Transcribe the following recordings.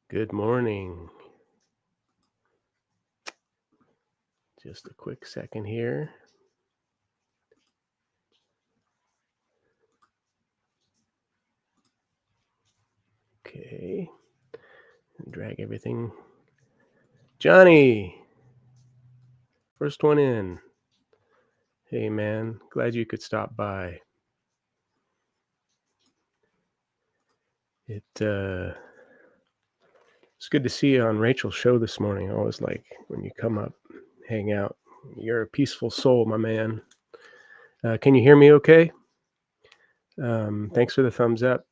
Good morning. Just a quick second here. Okay. Drag everything. Johnny, first one in. Hey, man. Glad you could stop by. It's good to see you on Rachel's show this morning. I always like when you come up, hang out. You're a peaceful soul, my man. Can you hear me okay? Thanks for the thumbs up.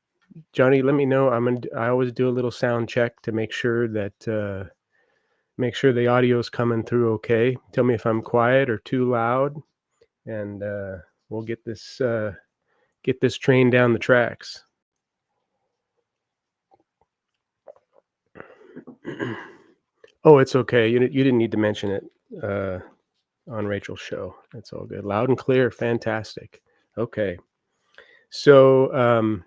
Johnny, let me know. I always do a little sound check to make sure that the audio is coming through okay. Tell me if I'm quiet or too loud, and we'll get this train down the tracks. Oh, it's okay. You didn't need to mention it on Rachel's show. That's all good. Loud and clear. Fantastic. Okay. So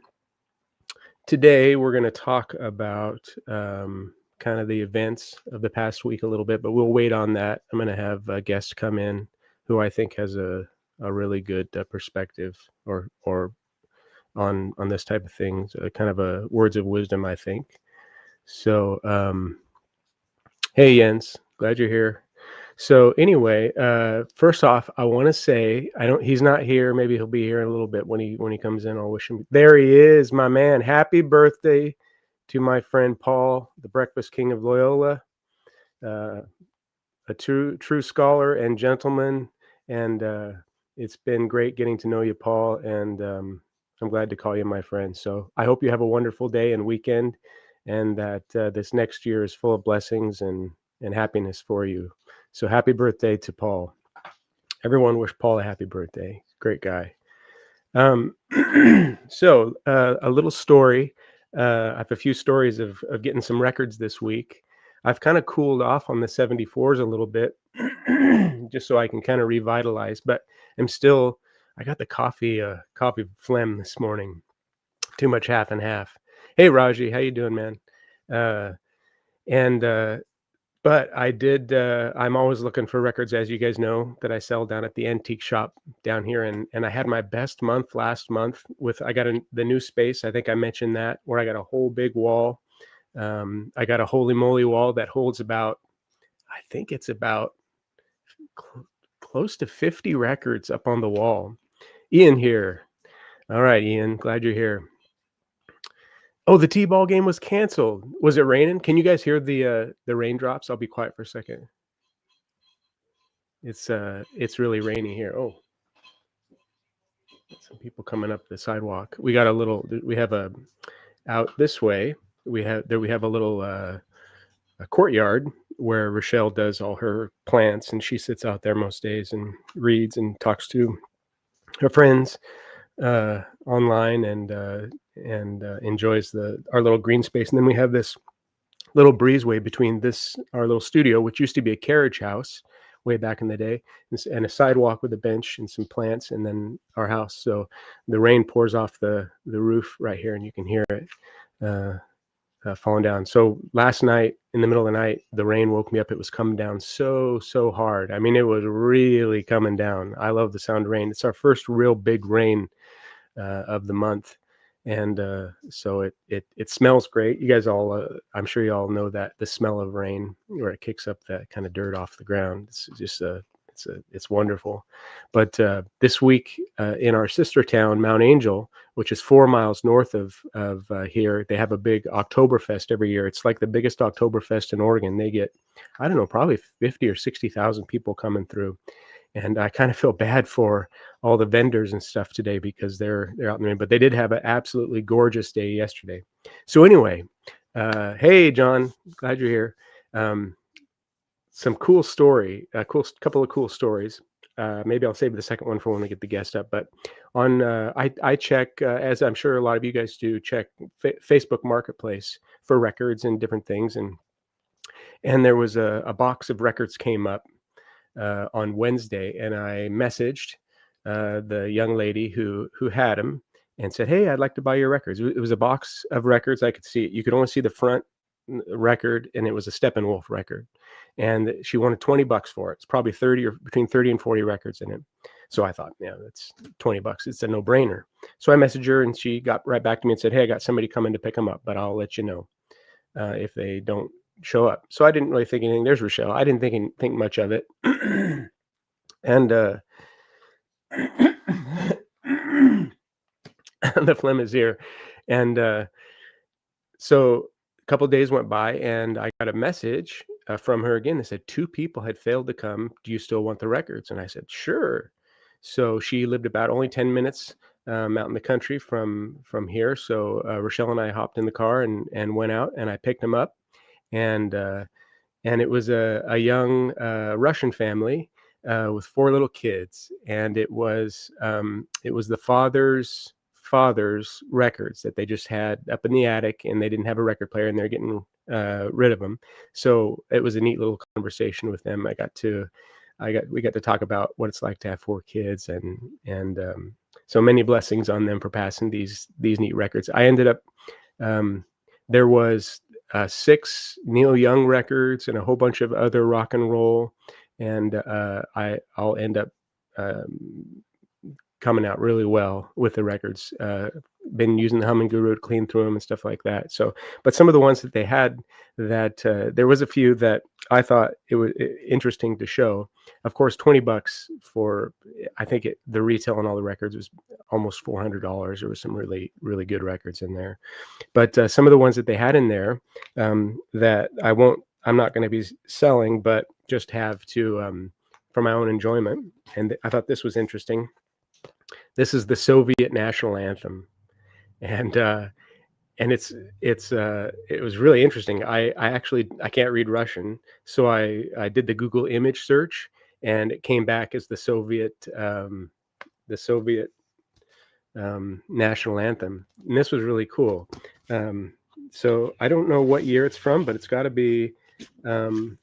today we're going to talk about kind of the events of the past week a little bit, but we'll wait on that. I'm going to have a guest come in who I think has a really good perspective or on this type of things, kind of a words of wisdom, I think. So, hey Jens, glad you're here. So anyway, first off, I want to say he's not here. Maybe he'll be here in a little bit when he comes in. I'll wish him. There he is, my man. Happy birthday to my friend Paul, the Breakfast King of Loyola, a true scholar and gentleman. And it's been great getting to know you, Paul. And I'm glad to call you my friend. So I hope you have a wonderful day and weekend, and that this next year is full of blessings and happiness for you. So happy birthday to Paul. Everyone wish Paul a happy birthday. Great guy. So a little story. I have a few stories of getting some records this week. I've kind of cooled off on the 74s a little bit just so I can kind of revitalize, but I got the coffee phlegm this morning. Too much half and half. Hey, Raji, how you doing, man? But I did, I'm always looking for records, as you guys know, that I sell down at the antique shop down here. And I had my best month last month I got the new space. I think I mentioned that, where I got a whole big wall. I got a holy moly wall that holds I think it's about close to 50 records up on the wall. Ian here. All right, Ian, glad you're here. Oh, the T-ball game was canceled. Was it raining? Can you guys hear the raindrops? I'll be quiet for a second. It's really rainy here. Oh, some people coming up the sidewalk. We have out this way. We have a little a courtyard where Rochelle does all her plants, and she sits out there most days and reads and talks to her friends online and enjoys our little green space. And then we have this little breezeway between our little studio, which used to be a carriage house way back in the day, and a sidewalk with a bench and some plants, and then our house. So the rain pours off the roof right here, and you can hear it falling down. So last night, in the middle of the night, the rain woke me up. It was coming down so hard. I mean, it was really coming down. I love the sound of rain. It's our first real big rain of the month. And so it smells great. You guys all, I'm sure you all know that the smell of rain, where it kicks up that kind of dirt off the ground. It's just it's wonderful. But this week in our sister town, Mount Angel, which is 4 miles north of here, they have a big Oktoberfest every year. It's like the biggest Oktoberfest in Oregon. They get, I don't know, probably 50 or 60,000 people coming through. And I kind of feel bad for all the vendors and stuff today because they're out in the rain. But they did have an absolutely gorgeous day yesterday. So anyway, hey, John, glad you're here. Some cool story, couple of cool stories. Maybe I'll save the second one for when we get the guest up. But I check, as I'm sure a lot of you guys do, check Facebook Marketplace for records and different things. And there was a box of records came up on Wednesday, and I messaged the young lady who had them and said, "Hey, I'd like to buy your records." It was a box of records. I could see it. You could only see the front record, and it was a Steppenwolf record, and she wanted $20 for it. It's probably 30 or between 30 and 40 records in it. So I thought, yeah, that's $20. It's a no-brainer. So I messaged her, and she got right back to me and said, "Hey, I got somebody coming to pick them up, but I'll let you know if they don't show up." So I didn't really think anything. There's Rochelle. I didn't think much of it, and the phlegm is here, and so a couple of days went by, and I got a message from her again. They said 2 people had failed to come. Do you still want the records? And I said, sure. So she lived about only 10 minutes out in the country from here. So Rochelle and I hopped in the car and went out, and I picked them up, and it was a young Russian family with 4 little kids, and it was the father's records that they just had up in the attic, and they didn't have a record player, and they're getting rid of them. So it was a neat little conversation with them. We got to talk about what it's like to have 4 kids, and so many blessings on them for passing these neat records. I ended up there was 6 Neil Young records and a whole bunch of other rock and roll, and I'll end up coming out really well with the records. Been using the Humming Guru to clean through them and stuff like that. So, but some of the ones that they had, that there was a few that I thought it was interesting to show. Of course, $20 for, I think the retail on all the records was almost $400. There was some really, really good records in there. But some of the ones that they had in there that I'm not going to be selling, but just have to for my own enjoyment. And I thought this was interesting. This is the Soviet national anthem, and it was really interesting. I can't read Russian, so I did the Google image search, and it came back as the Soviet national anthem, and this was really cool. So I don't know what year it's from, but it's got to be from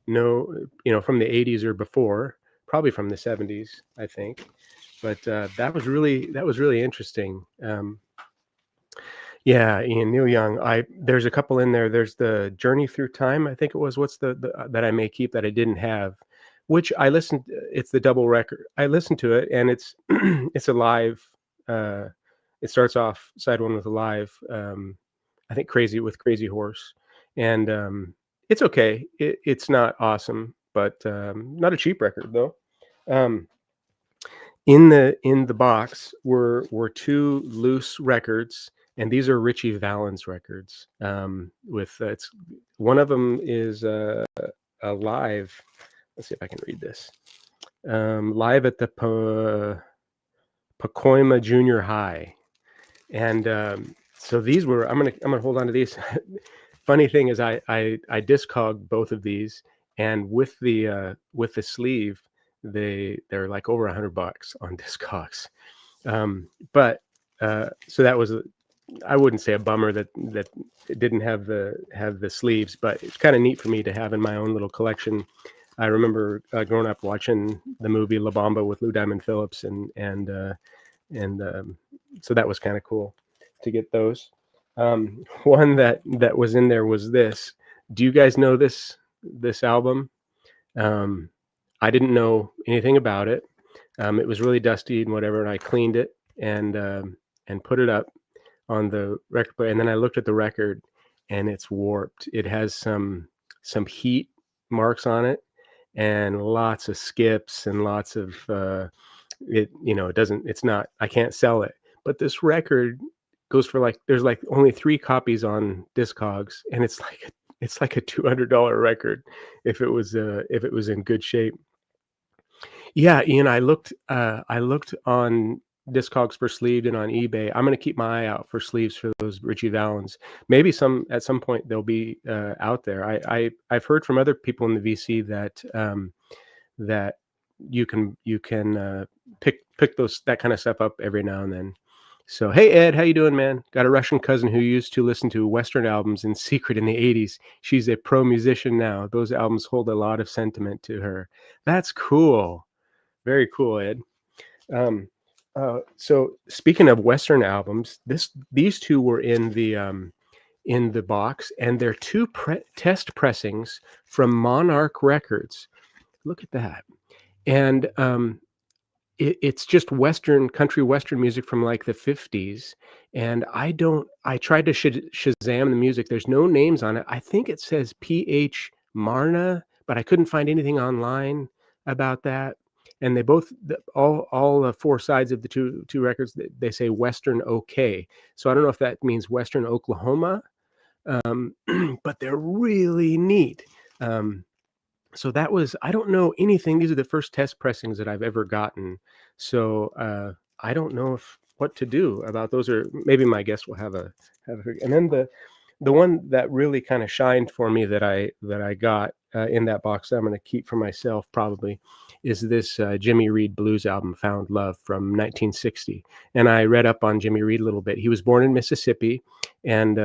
the 80s or before, probably from the 70s, I think. But that was really interesting. Yeah, Ian, Neil Young. There's a couple in there. There's the Journey Through Time, I think it was. What's the that I may keep that I didn't have, which I listened. It's the double record. I listened to it, and it's it's a live. It starts off side one with a live. I think Crazy Horse, and it's okay. It's not awesome, but not a cheap record though. In the box were 2 loose records, and these are Ritchie Valens records. With it's one of them is a live. Let's see if I can read this. Live at the Pacoima Junior High, and so these were. I'm gonna hold on to these. Funny thing is, I discogged both of these, and with the sleeve, they're like over $100 on Discogs. But so that was I wouldn't say a bummer that it didn't have the sleeves, but it's kind of neat for me to have in my own little collection. I remember growing up watching the movie La Bamba with Lou Diamond Phillips, and so that was kind of cool to get those. One that was in there was this. Do you guys know this album? I didn't know anything about it. It was really dusty and whatever, and I cleaned it and put it up on the record player. And then I looked at the record, and it's warped. It has some heat marks on it, and lots of skips, and lots of I can't sell it. But this record goes for there's only 3 copies on Discogs, and it's like a $200 record if it was in good shape. Yeah, Ian, I looked on Discogs for sleeved and on eBay. I'm going to keep my eye out for sleeves for those Ritchie Valens. Maybe at some point they'll be out there. I've heard from other people in the VC that you can pick that kind of stuff up every now and then. So, hey, Ed, how you doing, man? Got a Russian cousin who used to listen to Western albums in secret in the 80s. She's a pro musician now. Those albums hold a lot of sentiment to her. That's cool. Very cool, Ed. So speaking of Western albums, these 2 were in the in the box, and they're two test pressings from Monarch Records. Look at that. And it's just country western music from like the 50s. And I tried to Shazam the music. There's no names on it. I think it says PH Marna, but I couldn't find anything online about that. And they both all four sides of the two records, they say Western OK. So I don't know if that means Western Oklahoma, but they're really neat. So that was, I don't know anything. These are the first test pressings that I've ever gotten. So I don't know what to do about those, or maybe my guest will have and then the one that really kind of shined for me that I got in that box that I'm going to keep for myself probably is this Jimmy Reed blues album, Found Love, from 1960. And I read up on Jimmy Reed a little bit. He was born in Mississippi and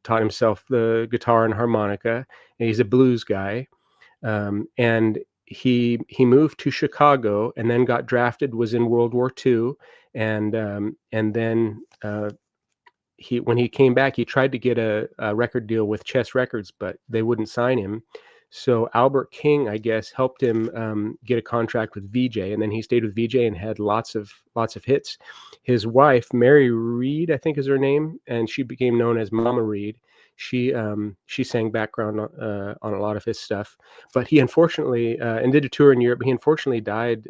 taught himself the guitar and harmonica. And he's a blues guy. And he moved to Chicago and then got drafted, was in World War II. And then when he came back, he tried to get a record deal with Chess Records, but they wouldn't sign him. So Albert King, I guess, helped him get a contract with VJ, and then he stayed with VJ and had lots of hits. His wife, Mary Reed, I think is her name, and she became known as Mama Reed. She sang background on a lot of his stuff, but he unfortunately and did a tour in Europe. He unfortunately died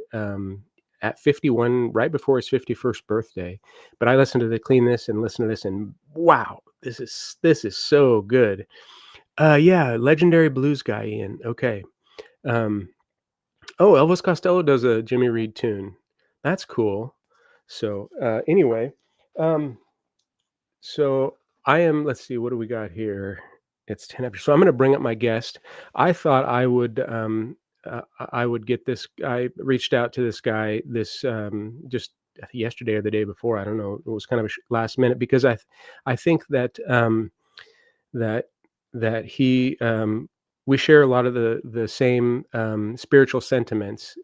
at 51, right before his 51st birthday. But I listened to Clean This and listened to this, and wow, this is so good. Yeah, legendary blues guy, Ian. Okay. Oh, Elvis Costello does a Jimmy Reed tune. That's cool. So anyway, so let's see, what do we got here? It's 10 after. So I'm going to bring up my guest. I thought I would get this. I reached out to this guy just yesterday or the day before. I don't know. It was kind of a last minute because I think that that he we share a lot of the same spiritual sentiments,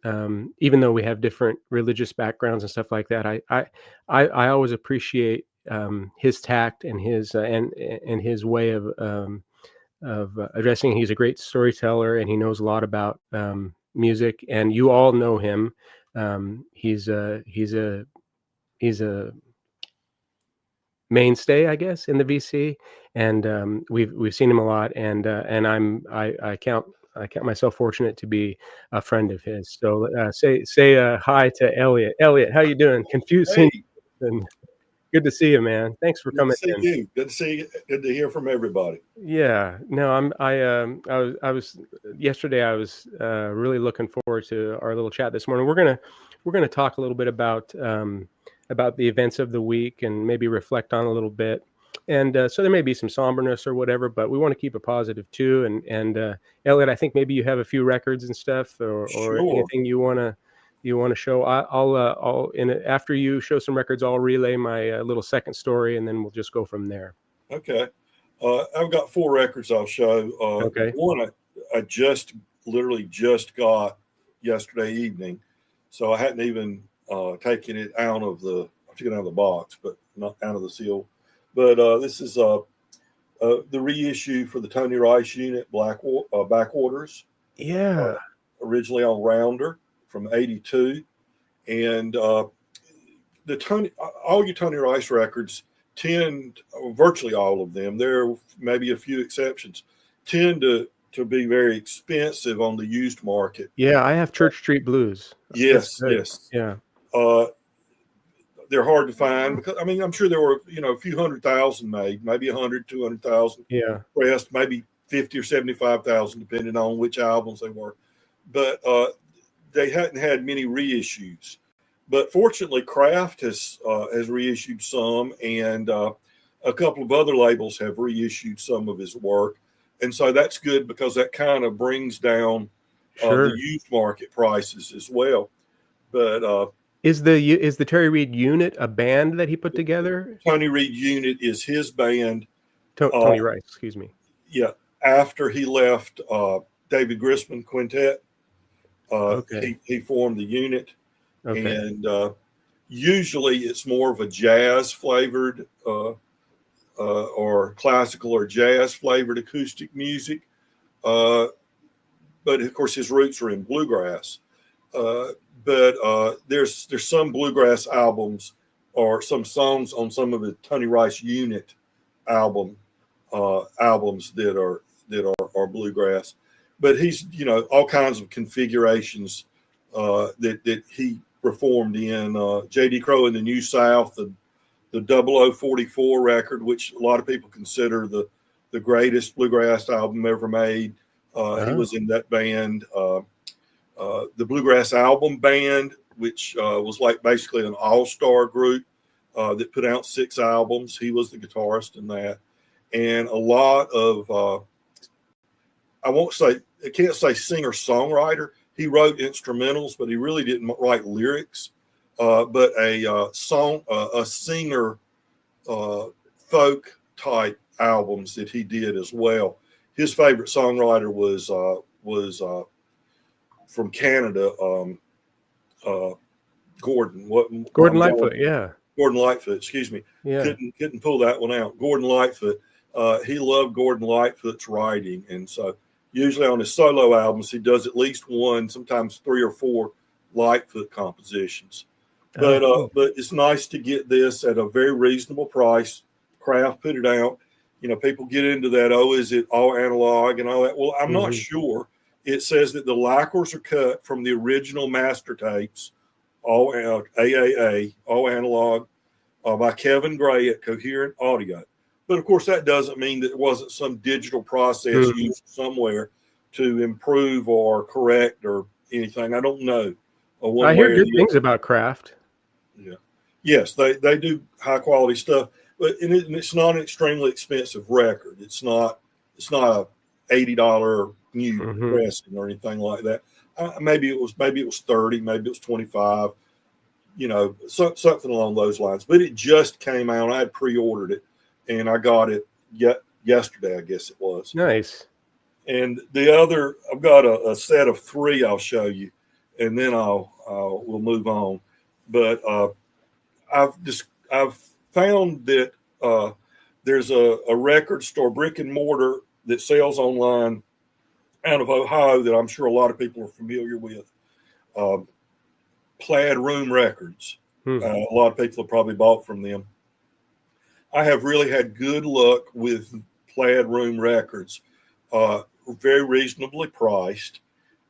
even though we have different religious backgrounds and stuff like that. I always appreciate his tact and his way of addressing. He's a great storyteller, and he knows a lot about music. And you all know him. He's a mainstay, I guess, in the VC, and we've seen him a lot, and I count myself fortunate to be a friend of his. So say hi to Elliot. Elliot, how you doing? Confusing. Hey. And good to see you, man. Thanks for coming in. Good to see you. Good to see you. Good to hear from everybody. Yeah, no, I was yesterday. I was really looking forward to our little chat this morning. We're gonna talk a little bit about the events of the week and maybe reflect on a little bit. And so there may be some somberness or whatever, but we want to keep it positive too. And Elliot, I think maybe you have a few records and stuff, or Sure. anything you want to show. I'll after you show some records, I'll relay my little second story, and then we'll just go from there. Okay. I've got 4 records I'll show. Okay. One I literally just got yesterday evening, so I hadn't even taken it out of the box, but not out of the seal. But this is the reissue for the Tony Rice unit, Backwaters. Yeah. Originally on Rounder from '82, and all your Tony Rice records tend, virtually all of them, there may be a few exceptions, tend to be very expensive on the used market. Yeah, I have Church Street Blues. Yes. Yeah. They're hard to find because, I mean, I'm sure there were, a few 100,000 made, maybe 100, 200,000. Yeah. Pressed, maybe 50 or 75,000, depending on which albums they were. But they hadn't had many reissues. But fortunately, Kraft has reissued some, and a couple of other labels have reissued some of his work. And so that's good because that kind of brings down the used market prices as well. But is the Terry Reid unit a band that he put together? Tony Reid unit is his band. Tony Rice, excuse me. Yeah, after he left David Grisman Quintet, he formed the unit. Okay. And usually it's more of a jazz flavored or classical or jazz flavored acoustic music. But of course, his roots are in bluegrass. But there's some bluegrass albums or some songs on some of the Tony Rice Unit albums that are bluegrass. But he's all kinds of configurations that he performed in. J.D. Crowe in the New South, the 0044 record, which a lot of people consider the greatest bluegrass album ever made. He was in that band. The Bluegrass Album Band, which was like basically an all-star group that put out 6 albums. He was the guitarist in that. And a lot of, I can't say singer-songwriter. He wrote instrumentals, but he really didn't write lyrics. But a singer folk type albums that he did as well. His favorite songwriter was from Canada, Gordon. Gordon Lightfoot, yeah. Gordon Lightfoot, excuse me. Yeah. Couldn't pull that one out. Gordon Lightfoot. He loved Gordon Lightfoot's writing, and so usually on his solo albums he does at least one, sometimes 3 or 4 Lightfoot compositions. But it's nice to get this at a very reasonable price. Kraft put it out. People get into that. Oh, is it all analog and all that? Well, I'm not sure. It says that the lacquers are cut from the original master tapes, all AAA, all analog, by Kevin Gray at Coherent Audio. But of course, that doesn't mean that it wasn't some digital process used somewhere to improve or correct or anything. I don't know. I hear good things about Kraft. Yeah. Yes, they do high quality stuff, but it's not an extremely expensive record. It's not a $80 new pressing or anything like that. Maybe it was 30, maybe it was 25, something along those lines. But it just came out. I had pre-ordered it, and I got it yesterday, I guess it was. Nice. And I've got a set of 3 I'll show you, and then we'll move on. But I've found that there's a record store, brick and mortar, that sells online out of Ohio that I'm sure a lot of people are familiar with. Plaid Room Records. A lot of people have probably bought from them. I have really had good luck with Plaid Room Records. Very reasonably priced,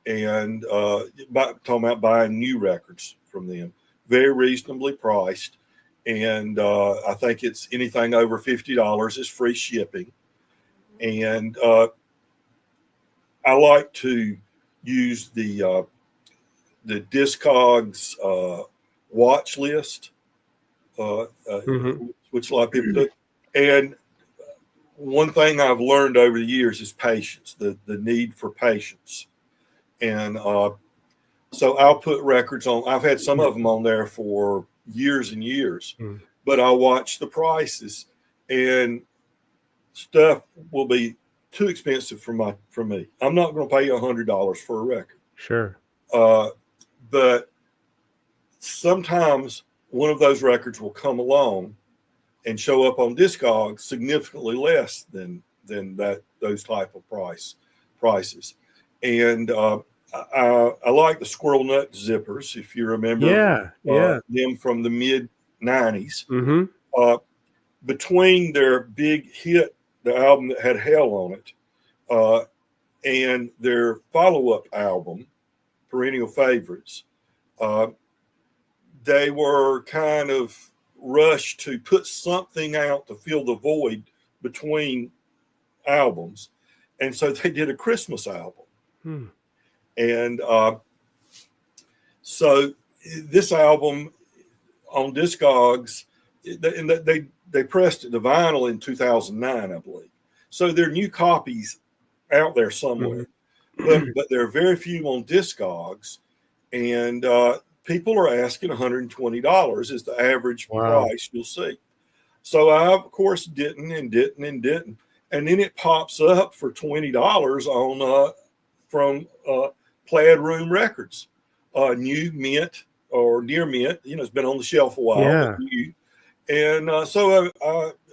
and talking about buying new records from them. Very reasonably priced, and I think it's anything over $50 is free shipping. And I like to use the Discogs watch list, which a lot of people do. And one thing I've learned over the years is patience, the need for patience. And so I'll put records on. I've had some of them on there for years and years, but I'll watch the prices, and stuff will be too expensive for me. I'm not going to pay $100 for a record. Sure. But sometimes one of those records will come along and show up on Discogs significantly less than those type of prices. And I like the Squirrel Nut zippers, if you remember. Them from the mid 90s. Between their big hit, the album that had Hell on it, and their follow-up album, Perennial Favorites, they were kind of rushed to put something out to fill the void between albums. And so they did a Christmas album. And so this album on Discogs, they pressed it to vinyl in 2009, I believe. So there are new copies out there somewhere, but there are very few on Discogs, and people are asking $120 is the average price you'll see. So I, of course, didn't, and then it pops up for $20 on from Plaid Room Records, new mint or near mint. It's been on the shelf a while. Yeah. And so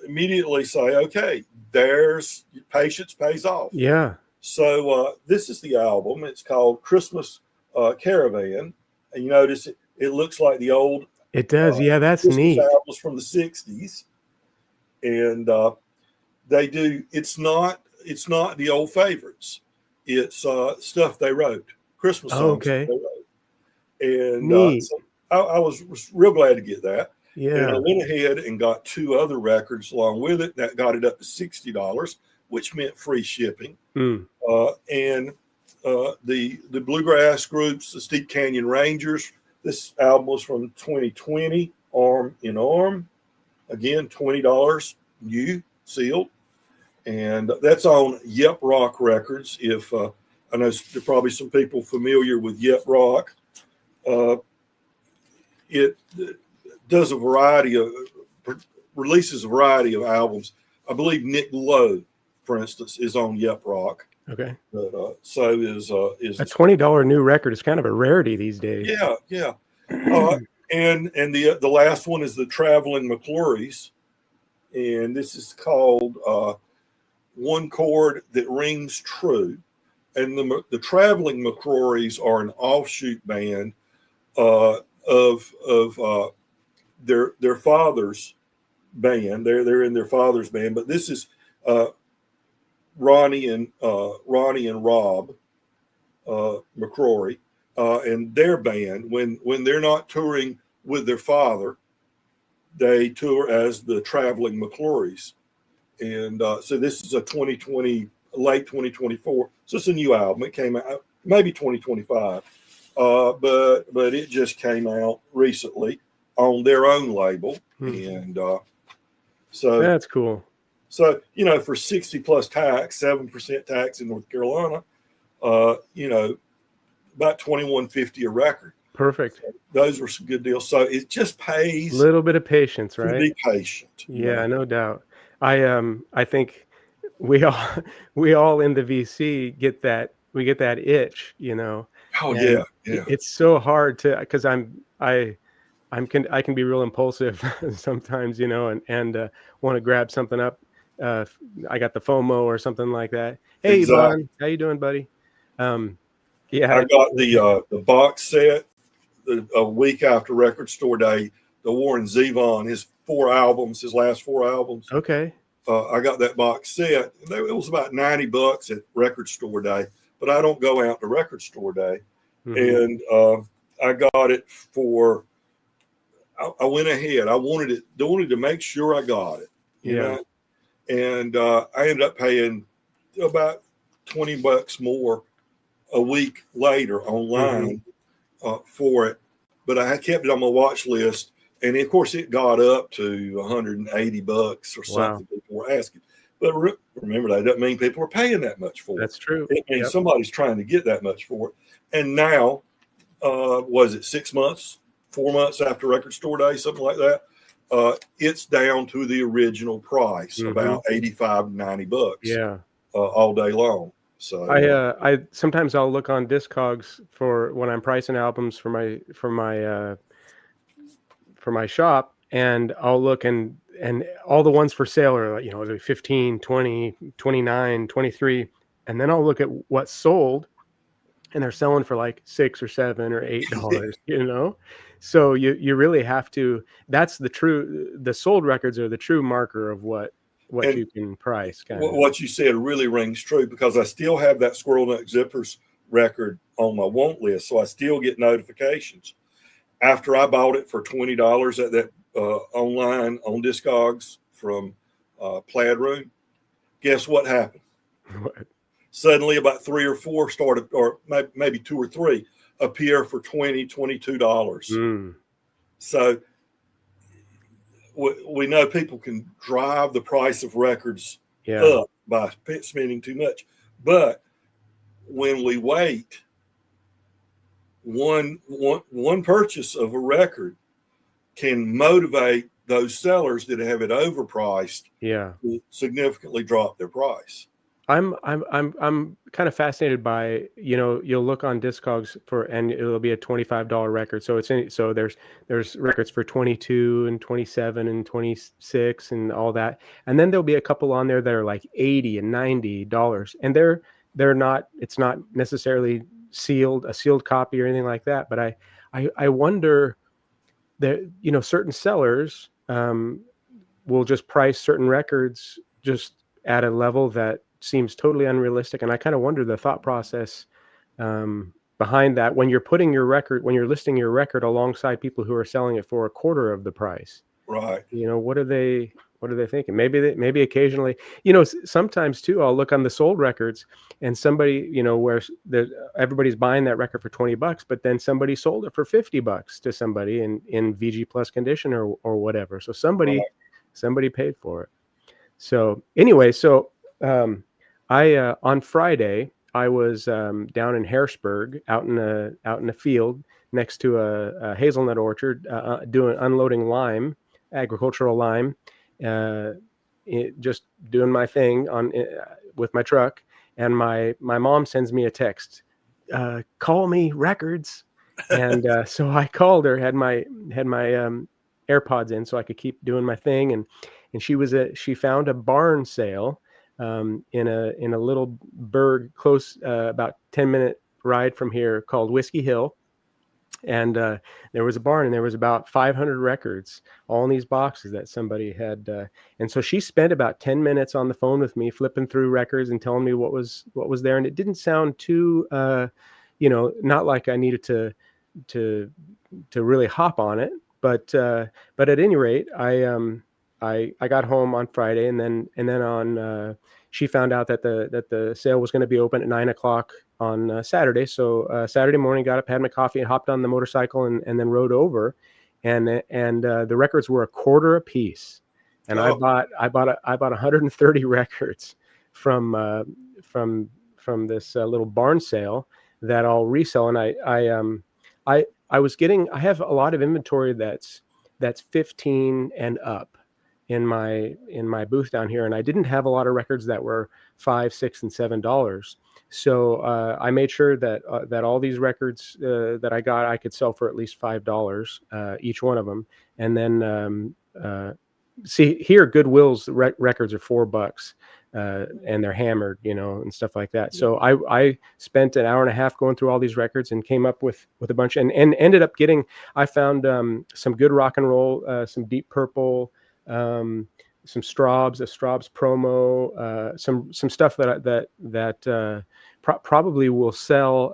immediately say, okay, there's patience pays off. Yeah. So this is the album. It's called Christmas Caravan. And you notice it looks like the old It does. Yeah, that's Christmas neat. albums from the 60s. And they do, it's not the old favorites. It's stuff they wrote, Christmas songs Okay. they wrote. And Neat. so I was real glad to get that. And I Yeah. went ahead and got 2 other records along with it. That got it up to $60, which meant free shipping. Mm. And the bluegrass groups, the Steep Canyon Rangers. This album was from 2020, Arm in Arm. Again, $20, new, sealed. And that's on Yep Rock Records. If I know there are probably some people familiar with Yep Rock. It does a variety of, releases a variety of albums. I believe Nick Lowe, for instance, is on Yep Rock. Okay. But so is A $20 new record is kind of a rarity these days. yeah. And the last one is the Traveling McClurys, and this is called One Chord That Rings True. And the Traveling McClurys are an offshoot band of their father's band. They're in their father's band, but this is Ronnie and Rob McCrory and their band. When they're not touring with their father, they tour as the Traveling McClurys. And so this is a 2020, late 2024. So it's a new album. It came out maybe 2025, but it just came out recently on their own label. And so that's cool. So, for 60 plus tax, 7% tax in North Carolina, about $21.50 a record. Perfect. So those were some good deals. So it just pays a little bit of patience, right? To be patient. Yeah, no doubt. I think we all in the VC get that itch, Oh yeah. It's so hard because I can be real impulsive sometimes, and want to grab something up. I got the FOMO or something like that. Hey, Exactly. Lon, how you doing, buddy? Yeah, I got the box set a week after Record Store Day. The Warren Zevon, his last 4 albums. Okay. I got that box set. It was about $90 at Record Store Day, but I don't go out to Record Store Day. Mm-hmm. And I got it for. I went ahead. I wanted to make sure I got it. You know? And I ended up paying about $20 more a week later online for it. But I kept it on my watch list. And of course, it got up to $180 or something. Wow. People were asking. But remember, that doesn't mean people are paying that much for it. That's true. It means somebody's trying to get that much for it. And now, was it 6 months, 4 months after Record Store Day, something like that? It's down to the original price, about $85, $90. Yeah, all day long. So I sometimes I'll look on Discogs for when I'm pricing albums for my shop, and I'll look and all the ones for sale are like, 15, 20, 29, 23, and then I'll look at what's sold, and they're selling for like $6 or $7 or $8, So you really have to. That's the sold records are the true marker of what you can price. What you said really rings true, because I still have that Squirrel Nut Zippers record on my want list, so I still get notifications. After I bought it for $20 at that online on Discogs from Plaid Room, guess what happened? What? Suddenly about 3 or 4 started, or maybe 2 or 3 appear for $20, $22. So we know people can drive the price of records up by spending too much. But when we wait, one purchase of a record can motivate those sellers that have it overpriced to significantly drop their price. I'm kind of fascinated by, you'll look on Discogs and it'll be a $25 record. So there's records for 22 and 27 and 26 and all that. And then there'll be a couple on there that are like 80 and $90. And they're not, it's not necessarily a sealed copy or anything like that. But I wonder that, certain sellers will just price certain records just at a level that seems totally unrealistic. And I kind of wonder the thought process behind that when you're listing your record alongside people who are selling it for a quarter of the price. Right. What are they thinking? Maybe occasionally, sometimes too, I'll look on the sold records and somebody, where everybody's buying that record for $20, but then somebody sold it for $50 to somebody in VG plus condition or whatever. So somebody paid for it. So anyway, I on Friday I was down in Harrisburg, out in a field next to a hazelnut orchard, unloading agricultural lime, just doing my thing with my truck. And my mom sends me a text, call me records. And so I called her, had my AirPods in so I could keep doing my thing. And she found a barn sale in a little burg close, about 10-minute ride from here, called Whiskey Hill. And there was a barn, and there was about 500 records, all in these boxes that somebody had. And so she spent about 10 minutes on the phone with me, flipping through records and telling me what was there. And it didn't sound too, not like I needed to really hop on it. But at any rate, I got home on Friday, and then on she found out that the sale was going to be open at 9:00 on Saturday. So Saturday morning, got up, had my coffee, and hopped on the motorcycle and then rode over, and the records were a quarter a piece, and I bought 130 records from this little barn sale that I'll resell, and I have a lot of inventory that's 15 and up in my booth down here, and I didn't have a lot of records that were $5, $6, and $7. So I made sure that all these records that I got, I could sell for at least $5 each one of them. And then see here, Goodwill's records are $4, and they're hammered, and stuff like that. So I spent an hour and a half going through all these records and came up with a bunch, and ended up I found some good rock and roll, some Deep Purple, some Straubs, a Straubs promo, some stuff that probably will sell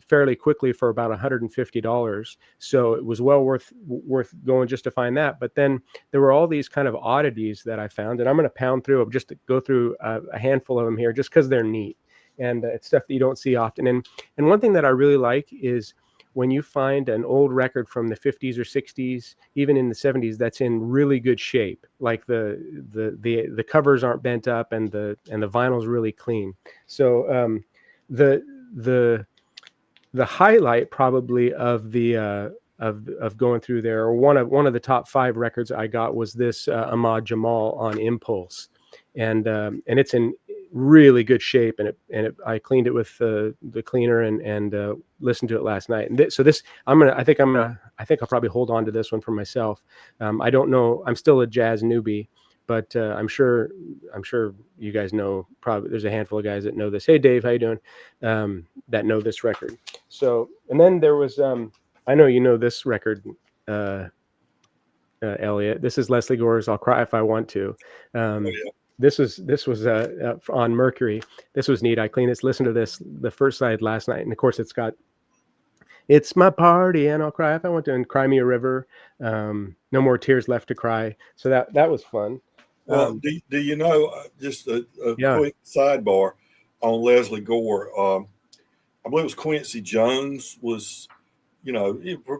fairly quickly for about $150. So it was well worth going just to find that. But then there were all these kind of oddities that I found, and I'm going to pound through, just to go through a handful of them here, just because they're neat, and it's stuff that you don't see often. And one thing that I really like is when you find an old record from the 50s or 60s, even in the 70s, that's in really good shape, like the covers aren't bent up and the vinyl's really clean. So the highlight probably of the of going through there, or one of the top 5 records I got, was this Ahmad Jamal on Impulse, and it's in really good shape, and I cleaned it with the cleaner and listened to it last night. And so this, I think I'll probably hold on to this one for myself. I don't know, I'm still a jazz newbie, but I'm sure you guys know, probably there's a handful of guys that know this. Hey Dave, how you doing? That know this record. So, and then there was I know you know this record, Elliot. This is Leslie Gore's "I'll Cry If I Want To." Oh, yeah. This was on Mercury. This was neat. I cleaned this, listened to this, the first side last night, and of course it's my party and I'll cry if I want to, and Cry Me a River, No More Tears Left to Cry. So that was fun. Do you know, just a quick sidebar on Leslie Gore? I believe it was Quincy Jones was,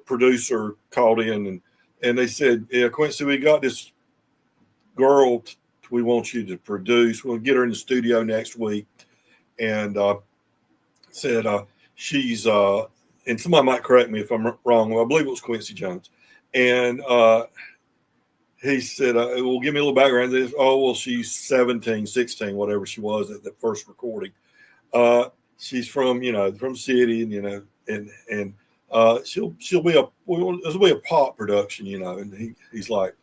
producer, called in and they said, yeah, Quincy, we got this girl we want you to produce. We'll get her in the studio next week. And said she's, and somebody might correct me if I'm wrong. Well, I believe it was Quincy Jones. And he said, well, give me a little background. Oh, well, she's 17, 16, whatever she was at the first recording. She's from, from city, and she'll be this will be a pop production, and he's like,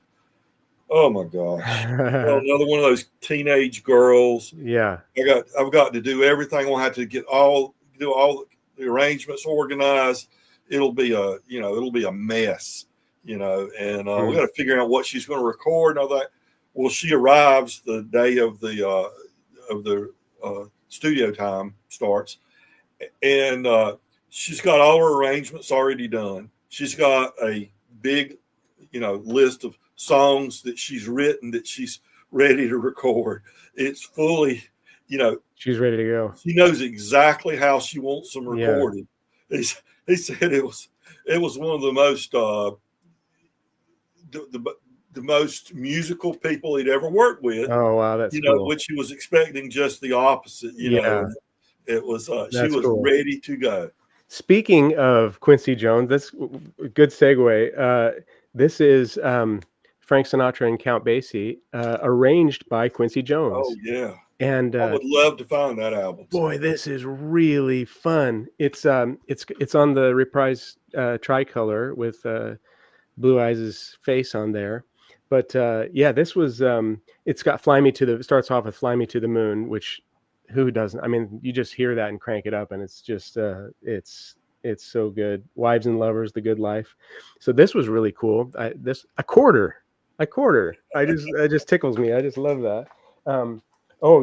oh my gosh, another one of those teenage girls. Yeah. I've got to do everything. I'll have to do all the arrangements organized. It'll be a mess, and we got to figure out what she's going to record and all that. Well, she arrives the day of the studio time starts, and she's got all her arrangements already done. She's got a big, list of songs that she's written that she's ready to record. It's fully, she's ready to go. She knows exactly how she wants them recorded. Yeah. He said it was one of the most the most musical people he'd ever worked with. Oh wow, that's cool. Which he was expecting just the opposite. It was she was cool. Ready to go. Speaking of Quincy Jones, that's a good segue. This is Frank Sinatra and Count Basie, arranged by Quincy Jones. Oh yeah. And I would love to find that album. Boy, this is really fun. It's on the Reprise tricolor with Blue Eyes' face on there. But this was it's got it starts off with Fly Me to the Moon, which who doesn't? I mean, you just hear that and crank it up, and it's just it's so good. Wives and Lovers, The Good Life. So this was really cool. A quarter. It just tickles me. I just love that.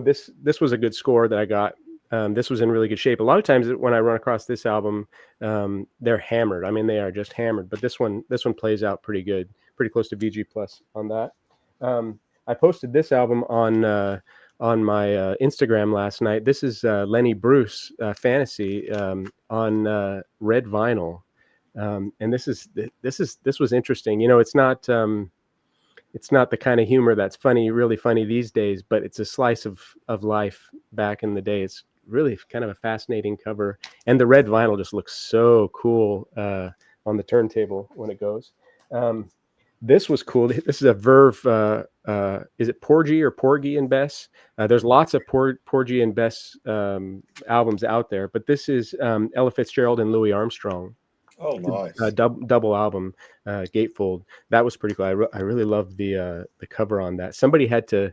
This was a good score that I got. This was in really good shape. A lot of times when I run across this album, they're hammered. I mean, they are just hammered. But this one plays out pretty good, pretty close to VG plus on that. I posted this album on my Instagram last night. This is Lenny Bruce Fantasy on red vinyl, and this was interesting. It's not the kind of humor that's really funny these days, but it's a slice of life back in the day. It's really kind of a fascinating cover, and the red vinyl just looks so cool on the turntable when it goes. This was cool. This is a Verve. Is it Porgy or Porgy and Bess? There's lots of Porgy and Bess albums out there, but this is Ella Fitzgerald and Louis Armstrong. Oh, nice. Double album, gatefold. That was pretty cool. I really loved the cover on that. Somebody had to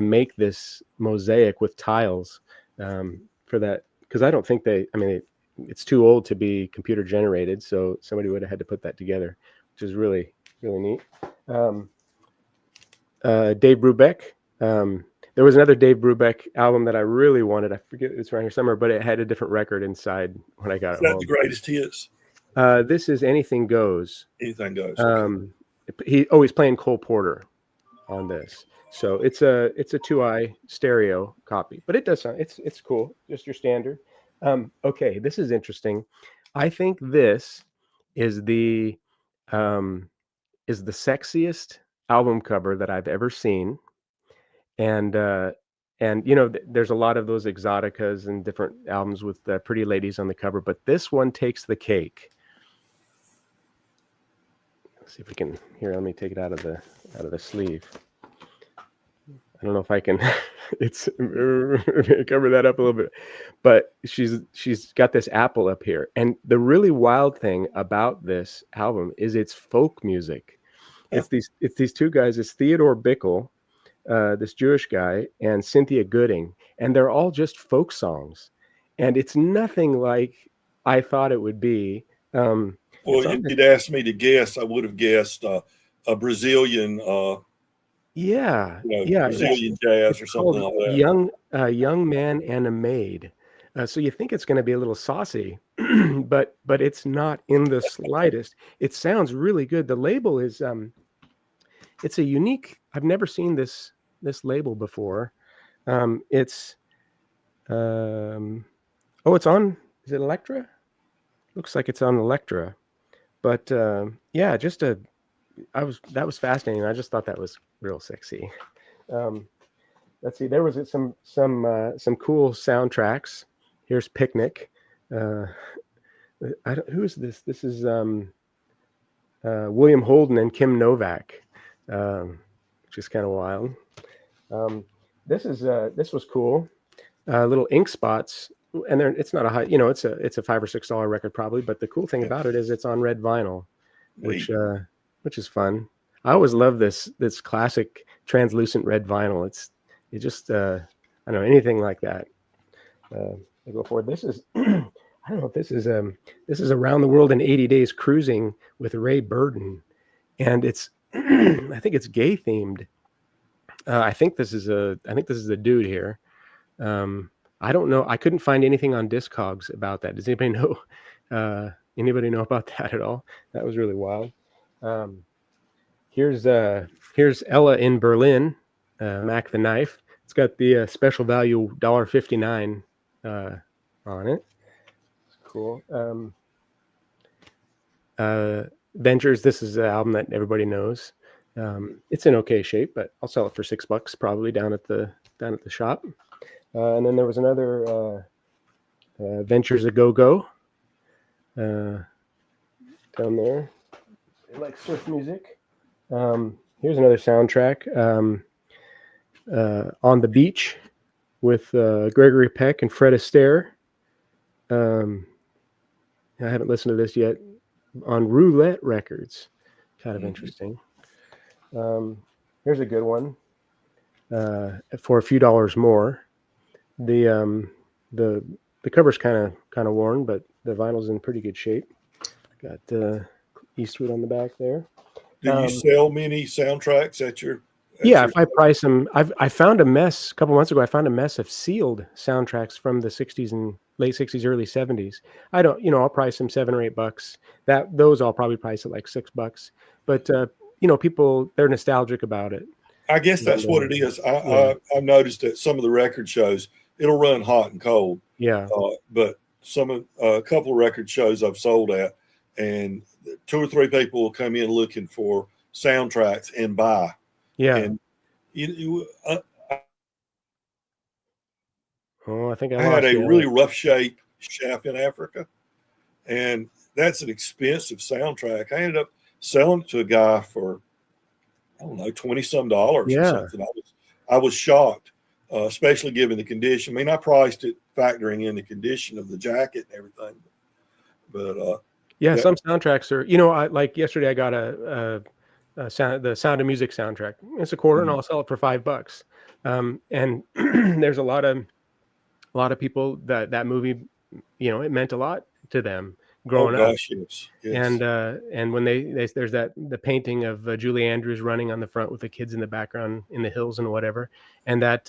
make this mosaic with tiles for that, because I don't think it's too old to be computer generated. So somebody would have had to put that together, which is really, really neat. Dave Brubeck. There was another Dave Brubeck album that I really wanted. I forget, it's around here somewhere, but it had a different record inside when I got it home. The greatest hits? This is Anything Goes. Anything Goes. Okay. He's playing Cole Porter on this, so it's a 2i stereo copy, but it does sound it's cool, just your standard. Okay, this is interesting. I think this is the sexiest album cover that I've ever seen, and there's a lot of those exoticas and different albums with pretty ladies on the cover, but this one takes the cake. Let's see if we can let me take it out of the sleeve. I don't know if I can it's cover that up a little bit, but she's got this apple up here, and the really wild thing about this album is it's folk music. It's these two guys. It's Theodore Bickle, this Jewish guy, and Cynthia Gooding, and they're all just folk songs, and it's nothing like I thought it would be. Well, if you'd asked me to guess, I would have guessed a Brazilian, Brazilian jazz or something like that. Young Man and a Maid. So you think it's going to be a little saucy, but it's not in the slightest. It sounds really good. The label is it's a unique. I've never seen this label before. It's on. Is it Elektra? Looks like it's on Elektra. But that was fascinating. I just thought that was real sexy. Let's see. There was some cool soundtracks. Here's Picnic. Who is this? This is William Holden and Kim Novak. which is kind of wild. This was cool. Little ink spots, and it's not a high, it's a $5 or $6 record probably. But the cool thing about it is it's on red vinyl, which is fun. I always love this classic translucent red vinyl. It just I don't know anything like that. I go forward. This is I don't know if this is Around the World in 80 Days Cruising with Ray Burden, and it's I think it's gay themed. I think this is a dude here. I don't know. I couldn't find anything on Discogs about that. Does anybody know? Anybody know about that at all? That was really wild. Here's Ella in Berlin, Mac the Knife. It's got the special value $1.59 on it. It's cool. Ventures. This is an album that everybody knows. It's in okay shape, but I'll sell it for $6 probably down at the shop. And then there was another Ventures a Go down there. They like surf music. Here's another soundtrack. On the Beach with Gregory Peck and Fred Astaire. I haven't listened to this yet. On Roulette Records. Kind of interesting. Here's a good one. For a few dollars more. The cover's kind of worn, but the vinyl's in pretty good shape. Got Eastwood on the back there. Do you sell many soundtracks at your? Yeah, if I price them, I found a mess a couple months ago. I found a mess of sealed soundtracks from the '60s and late '60s, early '70s. I don't, I'll price them $7 or $8. Those I'll probably price at like $6. But people, they're nostalgic about it. I guess that's what it is. I've noticed that some of the record shows, it'll run hot and cold. Yeah. But a couple of record shows I've sold at, and 2 or 3 people will come in looking for soundtracks and buy. Yeah. And I think I had a really rough shape shaft in Africa, and that's an expensive soundtrack. I ended up selling it to a guy for, I don't know, $20-some or something. I was shocked, especially given the condition. I mean, I priced it factoring in the condition of the jacket and everything. But some soundtracks are. I like yesterday. I got the Sound of Music soundtrack. It's a quarter, and I'll sell it for $5. And there's a lot of people that movie, it meant a lot to them growing up. Yes. And when there's the painting of Julie Andrews running on the front with the kids in the background in the hills and whatever, and that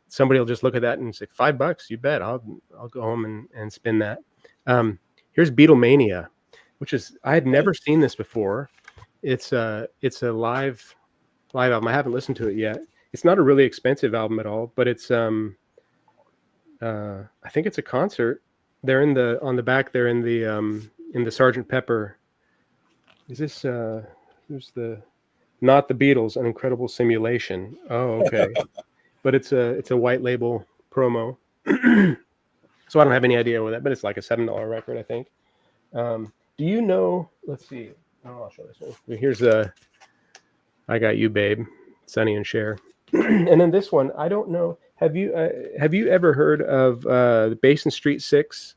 somebody will just look at that and say $5, you bet, I'll go home and spin that. Here's Beatlemania, which is, I had never seen this before. It's a live album. I haven't listened to it yet. It's not a really expensive album at all, but it's I think it's a concert. They're on the back. They're in the Sgt. Pepper. Is this who's not the Beatles? An Incredible Simulation. Oh, okay. But it's a white label promo. So I don't have any idea what that, but it's like a $7 record, I think. Do you know? Let's see. Oh, I'll show this one. Here's I Got You, Babe, Sonny and Cher. And then this one, I don't know. Have you ever heard of the Basin Street Six?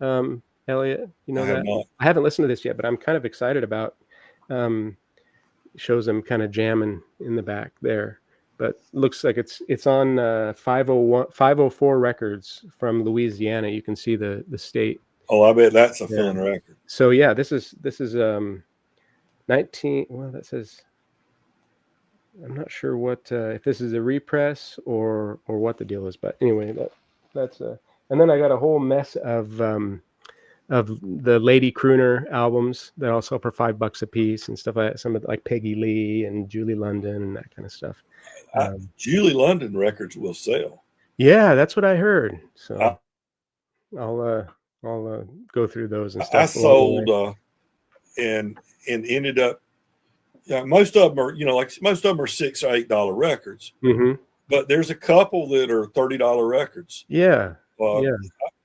Elliot, you know that? I haven't listened to this yet, but I'm kind of excited about. Shows them kind of jamming in the back there, but looks like it's on 504 Records from Louisiana. You can see the state. Oh, I bet that's a fun record. So yeah, this is 19. Well, that says. I'm not sure what if this is a repress or what the deal is, but anyway, that's and then I got a whole mess of the Lady Crooner albums that I'll sell for $5 a piece and stuff like that. Some of like Peggy Lee and Julie London and that kind of stuff. Julie London records will sell. Yeah, that's what I heard. So I'll go through those and stuff. I sold and ended up. Yeah, most of them are, most of them are $6 or $8 records. Mm-hmm. But there's a couple that are $30 records. Yeah.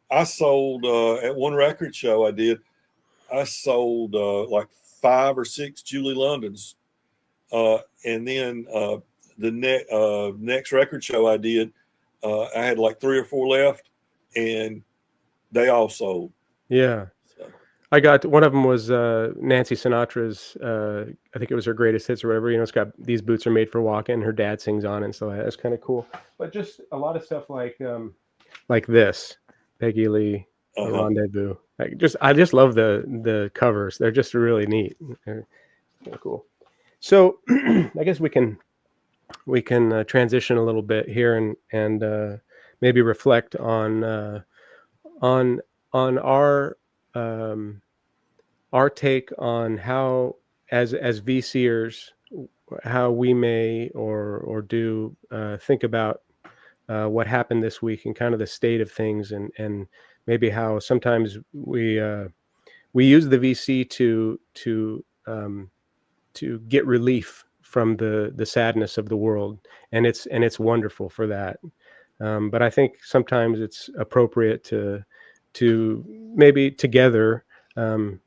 I sold at one record show I sold like 5 or 6 Julie Londons And then the next record show I did, I had like 3 or 4 left, and they all sold. Yeah. So, I got one of them was Nancy Sinatra's. I think it was her greatest hits or whatever. You know, it's got "These Boots Are Made for Walking." Her dad sings on it, and so that's kind of cool. But just a lot of stuff like this, Peggy Lee, The Rendezvous. I just love the covers. They're just really neat. They're kind of cool. So I guess we can transition a little bit here and maybe reflect on our take on how, as VCers, how we may or do think about what happened this week and kind of the state of things, and maybe how sometimes we use the VC to get relief from the sadness of the world, and it's wonderful for that. But I think sometimes it's appropriate to maybe together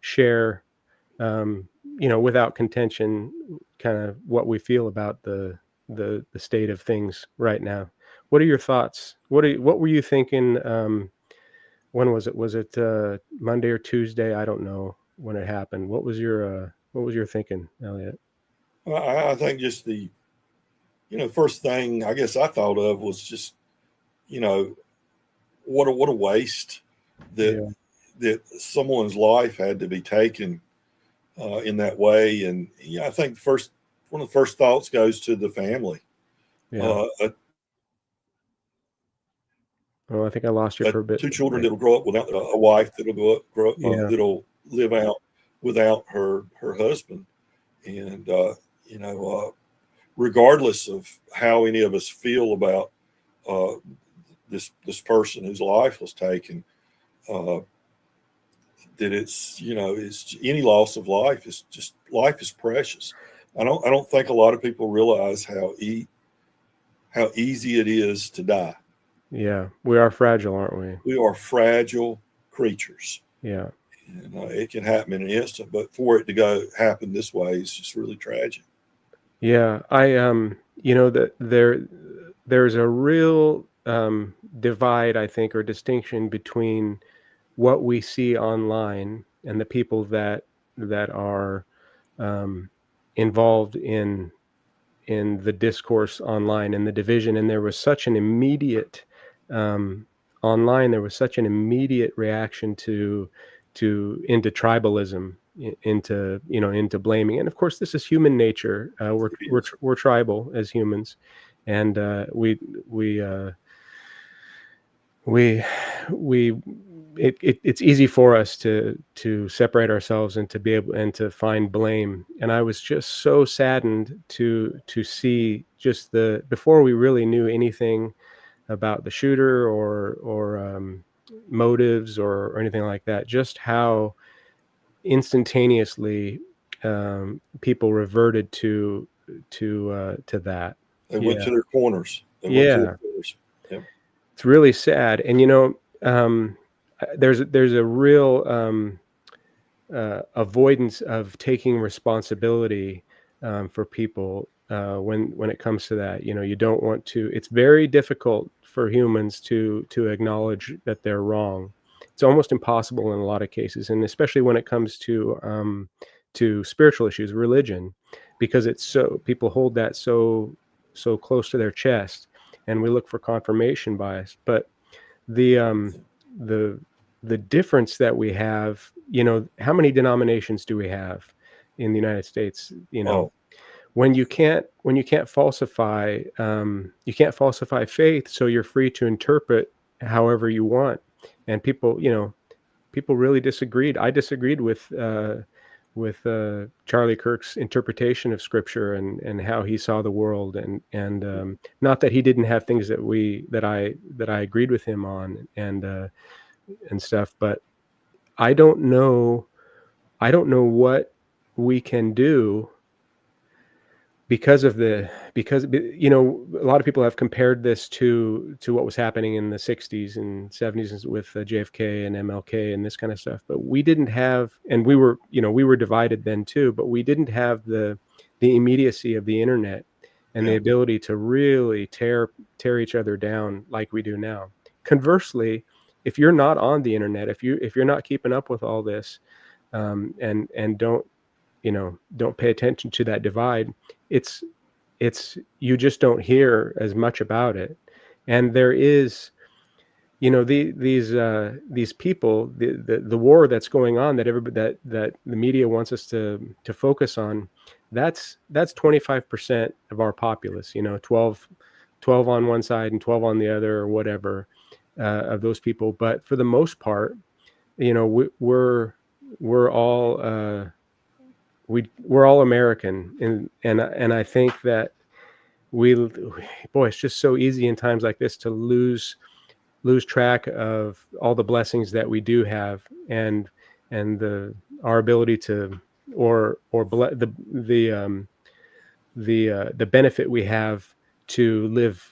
share, without contention, kind of what we feel about the state of things right now. What are your thoughts? What were you thinking? When was it? Was it Monday or Tuesday? I don't know when it happened. What was your thinking, Elliot? I think just the first thing I guess I thought of was just what a waste that someone's life had to be taken in that way. And I think one of the first thoughts goes to the family. Yeah. Well, I think I lost you for a bit. 2 children that'll grow up without a wife, that'll grow up, that'll live out without her husband, and regardless of how any of us feel about this person whose life was taken, that it's any loss of life is just, life is precious. I don't think a lot of people realize how easy it is to die. Yeah, we are fragile, aren't we? We are fragile creatures. Yeah, and it can happen in an instant, but for it to happen this way is just really tragic. Yeah, that there's a real divide, I think, or distinction between what we see online and the people that are involved in the discourse online and the division. And there was such an immediate online. There was such an immediate reaction into tribalism, into blaming. And of course, this is human nature. We're tribal as humans, and it's easy for us to separate ourselves and to be able and to find blame. And I was just so saddened to see just before we really knew anything about the shooter or motives or anything like that, just how instantaneously people reverted to that. They went to their corners. It's really sad. And there's a real avoidance of taking responsibility for people when it comes to that. You don't want to. It's very difficult for humans to acknowledge that they're wrong. It's almost impossible in a lot of cases, and especially when it comes to spiritual issues, religion, because people hold that so close to their chest, and we look for confirmation bias. But the difference that we have, how many denominations do we have in the United States? When you can't falsify, you can't falsify faith, so you're free to interpret however you want. And people really disagreed. I disagreed with Charlie Kirk's interpretation of Scripture and how he saw the world, and not that he didn't have things that I agreed with him on and stuff, but I don't know what we can do because a lot of people have compared this to what was happening in the 60s and 70s with JFK and MLK and this kind of stuff. But we didn't have, and we were divided then too, but we didn't have the the immediacy of the internet and the Yeah. ability to really tear each other down like we do now. Conversely, if you're not on the internet, if you're not keeping up with all this, and don't, don't pay attention to that divide, it's you just don't hear as much about it. And there is, these people, the war that's going on, that everybody, that the media wants us to focus on, that's 25% of our populace, 12 on one side and 12 on the other, or whatever, of those people. But for the most part, we're all, we're all American, and I think that we boy, it's just so easy in times like this to lose track of all the blessings that we do have, and our ability to, the benefit we have to live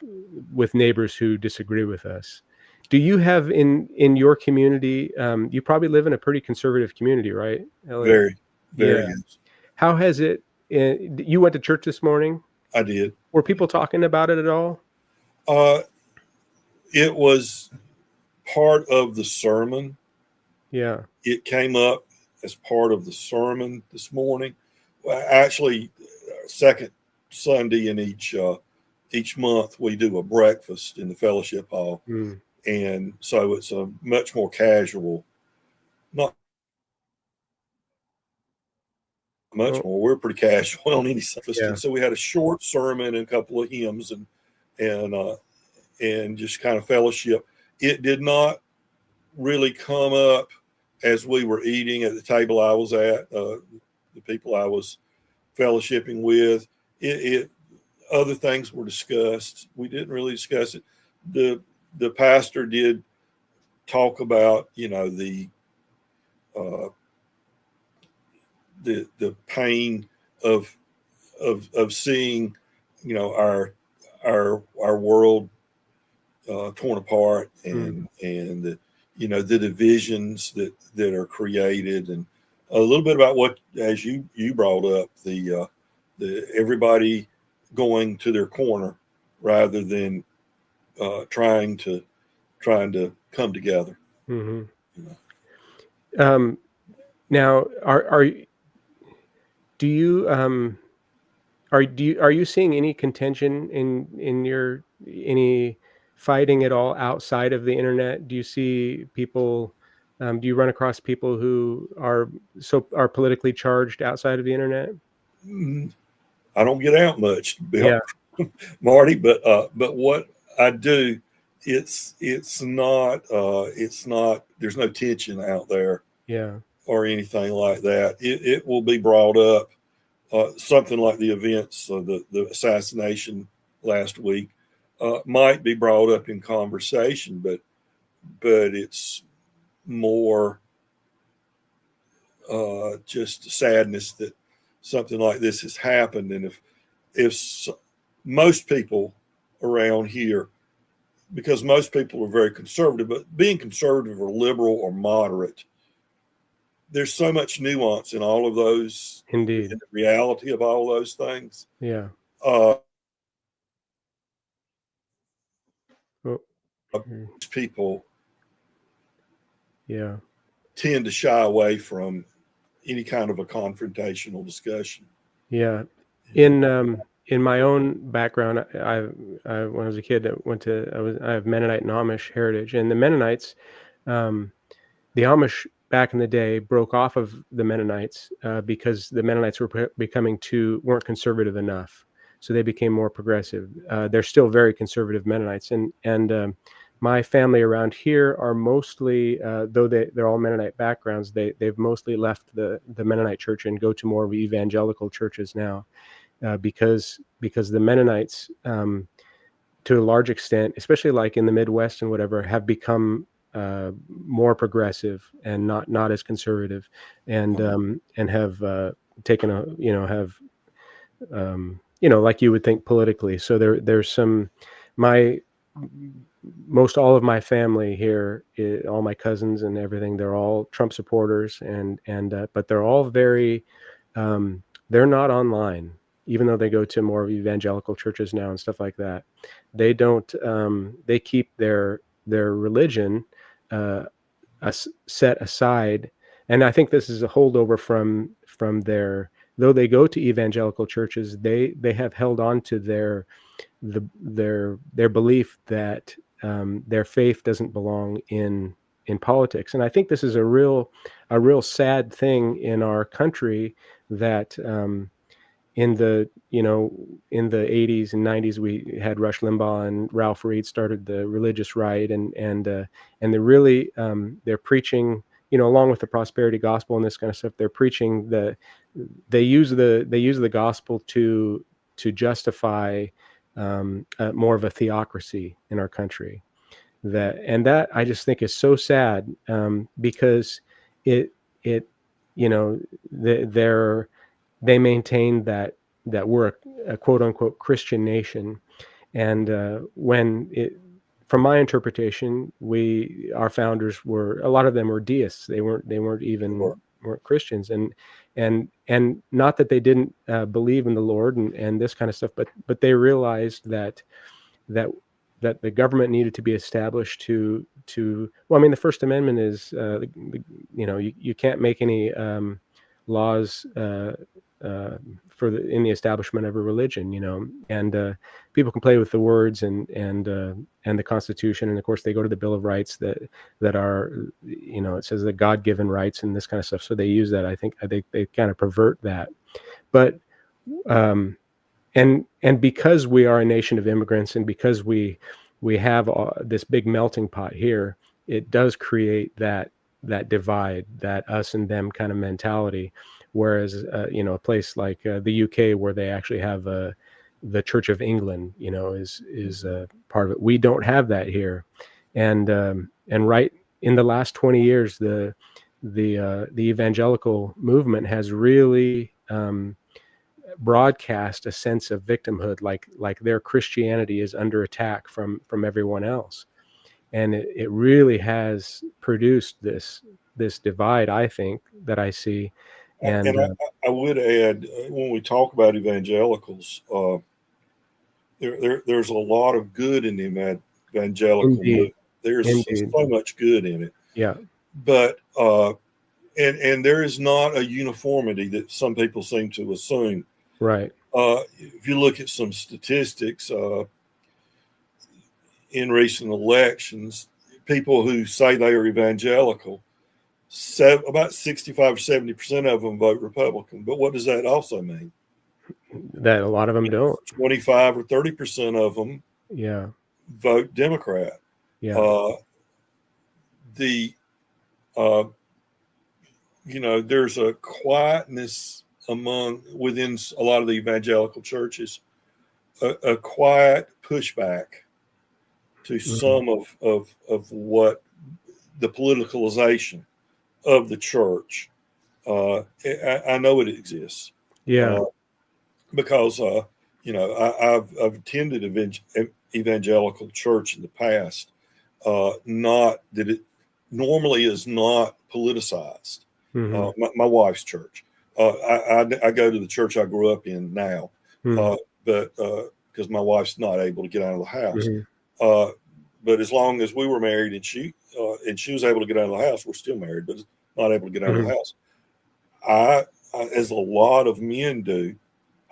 with neighbors who disagree with us. Do you have in your community? You probably live in a pretty conservative community, right, Elliot? Very, very Yeah. yes. How has it? You went to church this morning. I did. Were people talking about it at all? Uh, it was part of the sermon. Yeah. It came up as part of the sermon this morning. Well, actually, second Sunday in each month, we do a breakfast in the fellowship hall, Mm. and so it's a much more casual, not much Oh, more. We're pretty casual on any surface, yeah. and so we had a short sermon and a couple of hymns, and just kind of fellowship. It did not really come up as we were eating at the table I was at. The people I was fellowshipping with, it other things were discussed. We didn't really discuss it. The pastor did talk about, uh, the pain of seeing, our world torn apart, Mm. and the divisions that are created, and a little bit about what, as you brought up, the everybody going to their corner rather than trying to come together. Hmm. You know. Now, do you are you seeing any contention in your any fighting at all outside of the internet? Do you see people? Do you run across people who are politically charged outside of the internet? Mm, I don't get out much, to be Yeah, honest, Marty, but what I do, it's not there's no tension out there yeah. or anything like that. It will be brought up, something like the events of the assassination last week, might be brought up in conversation, but it's more just sadness that something like this has happened. And if most people around here, because most people are very conservative, but being conservative or liberal or moderate, there's so much nuance in all of those, in Indeed. the reality of all those things. Yeah. Uh, Oh, mm, People yeah. tend to shy away from any kind of a confrontational discussion. Yeah. You know? In my own background, when I was a kid, I have Mennonite and Amish heritage, and the Mennonites, um, the Amish back in the day broke off of the Mennonites because the Mennonites were weren't conservative enough, so they became more progressive. They're still very conservative Mennonites, and my family around here are mostly, though they're all Mennonite backgrounds, they've mostly left the Mennonite church and go to more of evangelical churches now, because the Mennonites, to a large extent, especially like in the Midwest and whatever, have become more progressive and not as conservative, and have taken a have like you would think politically. So there's some my most all of my family here, all my cousins and everything, they're all Trump supporters, and but they're all very they're not online. even though they go to more of evangelical churches now and stuff like that, they don't. They keep their religion uh, set aside, and I think this is a holdover from their. Though they go to evangelical churches, they have held on to their belief that their faith doesn't belong in politics. And I think this is a real sad thing in our country, that in the in the 80s and 90s we had Rush Limbaugh and Ralph Reed started the religious right, and they're really they're preaching, along with the prosperity gospel and this kind of stuff. They're preaching they use the gospel to justify more of a theocracy in our country. That I just think is so sad, because it they're they maintain that we're a quote unquote Christian nation, and from my interpretation, our founders were, a lot of them were deists. They weren't even weren't Christians, and not that they didn't believe in the Lord and this kind of stuff, but they realized that the government needed to be established to well, I mean, the First Amendment is you can't make any laws in the establishment of a religion, and people can play with the words and the Constitution, and of course they go to the Bill of Rights that are, it says the God-given rights and this kind of stuff. So they use that. I think they kind of pervert that, but and because we are a nation of immigrants, and because we have this big melting pot here, it does create that divide, that us and them kind of mentality. Whereas a place like the UK, where they actually have the Church of England, is part of it. We don't have that here, and right in the last 20 years, the evangelical movement has really broadcast a sense of victimhood, like their Christianity is under attack from everyone else, and it really has produced this divide, I think, that I see. And I would add, when we talk about evangelicals, there's a lot of good in the evangelical movement. There's so much good in it. Yeah. But and there is not a uniformity that some people seem to assume. Right. If you look at some statistics in recent elections, people who say they are evangelical, about 65 or 70% of them vote Republican. But what does that also mean? That a lot of them don't. 25 or 30% of them vote Democrat. Yeah. There's a quietness within a lot of the evangelical churches, a quiet pushback to some of what the politicalization of the church. I know it exists. Yeah. Because I've attended evangelical church in the past. Not that it normally is not politicized. My wife's church. I go to the church I grew up in now, but because my wife's not able to get out of the house. But as long as we were married and she was able to get out of the house, we're still married, but not able to get out of the house. I, as a lot of men do,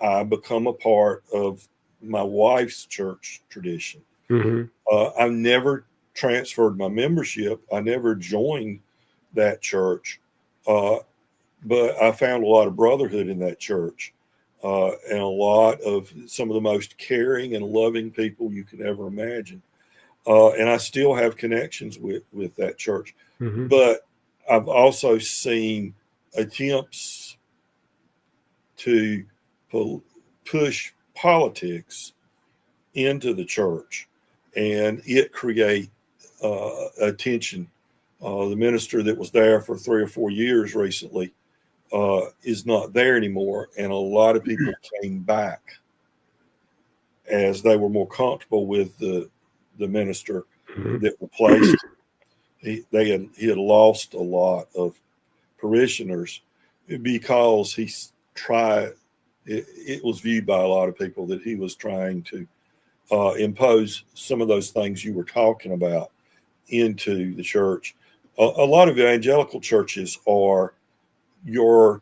I become a part of my wife's church tradition. I've never transferred my membership. I never joined that church, but I found a lot of brotherhood in that church, and a lot of some of the most caring and loving people you could ever imagine. And I still have connections with that church. But I've also seen attempts to push politics into the church, and it create a tension. The minister that was there for 3 or 4 years recently is not there anymore, and a lot of people came back as they were more comfortable with the minister that replaced him. He had lost a lot of parishioners because he it was viewed by a lot of people that he was trying to impose some of those things you were talking about into the church. A lot of evangelical churches are your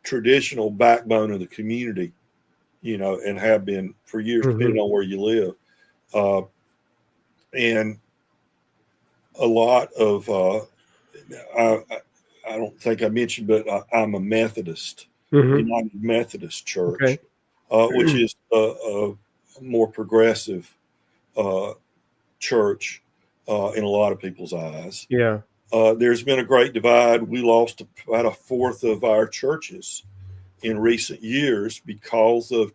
traditional backbone of the community, and have been for years, depending on where you live. And a lot of, I don't think I mentioned, but I'm a Methodist, United Methodist Church, which is a more progressive church in a lot of people's eyes. Yeah. There's been a great divide. We lost about a fourth of our churches in recent years because of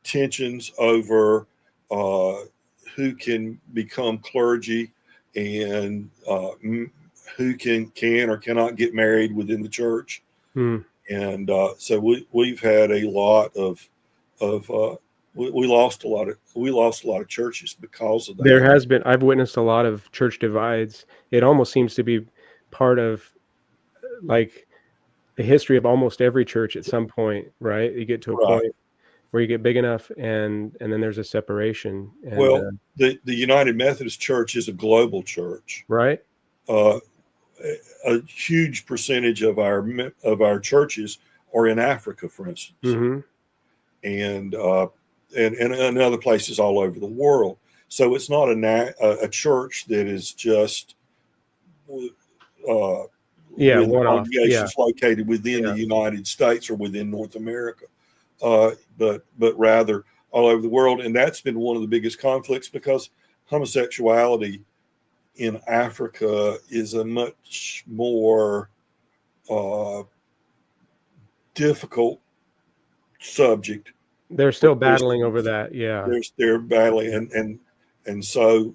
tensions over who can become clergy and who can or cannot get married within the church. And so we've had a lot of we lost a lot of churches because of that. There has been, I've witnessed a lot of church divides. It almost seems to be part of like the history of almost every church at some point, right? You get to a point where you get big enough and then there's a separation. And, well, the United Methodist Church is a global church. Right. A huge percentage of our churches are in Africa, for instance, and other places all over the world. So it's not a church that is just congregations located within the United States or within North America, but rather all over the world. And that's been one of the biggest conflicts because homosexuality in Africa is a much more difficult subject. They're still battling over that. Yeah. They're battling. And so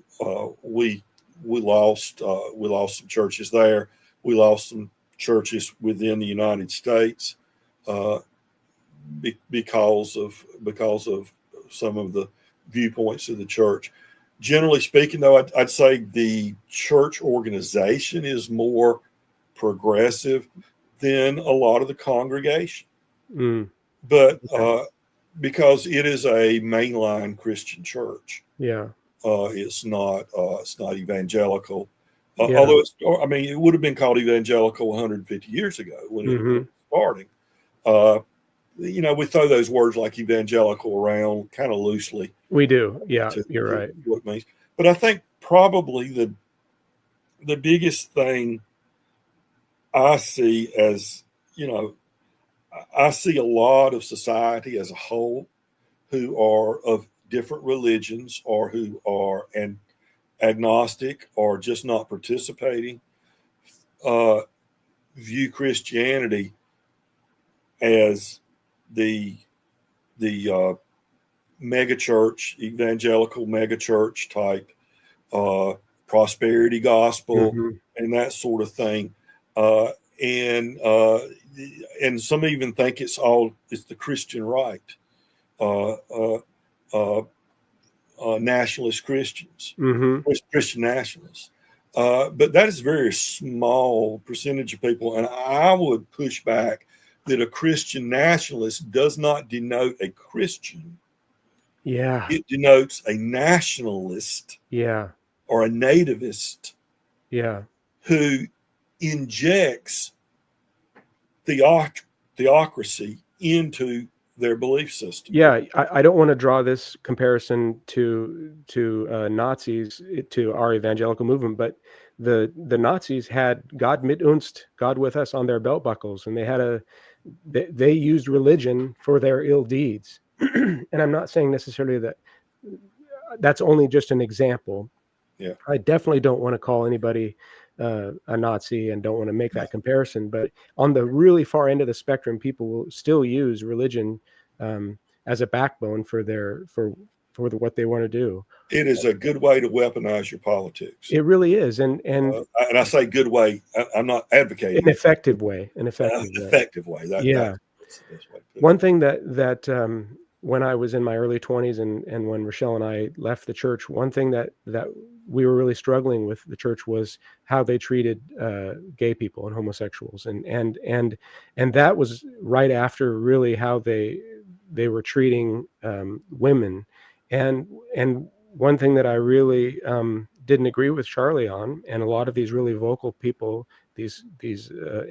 we lost some churches there. We lost some churches within the United States because of some of the viewpoints of the church. Generally speaking, though, I'd say the church organization is more progressive than a lot of the congregation. But because it is a mainline Christian church, it's not evangelical. Although it would have been called evangelical 150 years ago when it was starting. We throw those words like evangelical around kind of loosely. We do. Yeah, you're right. What it means. But I think probably the biggest thing I see I see a lot of society as a whole who are of different religions or who are agnostic or just not participating, view Christianity as the megachurch, evangelical megachurch type prosperity gospel and that sort of thing, and some even think it's the Christian right, nationalist Christians, Christian nationalists, but that is a very small percentage of people, and I would push back that a Christian nationalist does not denote a Christian. Yeah. It denotes a nationalist. Yeah. Or a nativist. Yeah. Who injects theocracy into their belief system. Yeah. I don't want to draw this comparison to Nazis, to our evangelical movement, but the Nazis had God mit uns, God with us, on their belt buckles, and they used religion for their ill deeds. And I'm not saying necessarily that that's only just an example. Yeah, I definitely don't want to call anybody a Nazi and don't want to make that comparison. But on the really far end of the spectrum, people will still use religion as a backbone for what they want to do. It is a good way to weaponize your politics. It really is, and I say good way. I'm not advocating an effective way. Effective way. That's the best way. One thing that when I was in my early 20s and when Rochelle and I left the church, one thing that we were really struggling with the church was how they treated gay people and homosexuals, and that was right after really how they were treating women, and one thing that I really didn't agree with Charlie on, and a lot of these really vocal people, these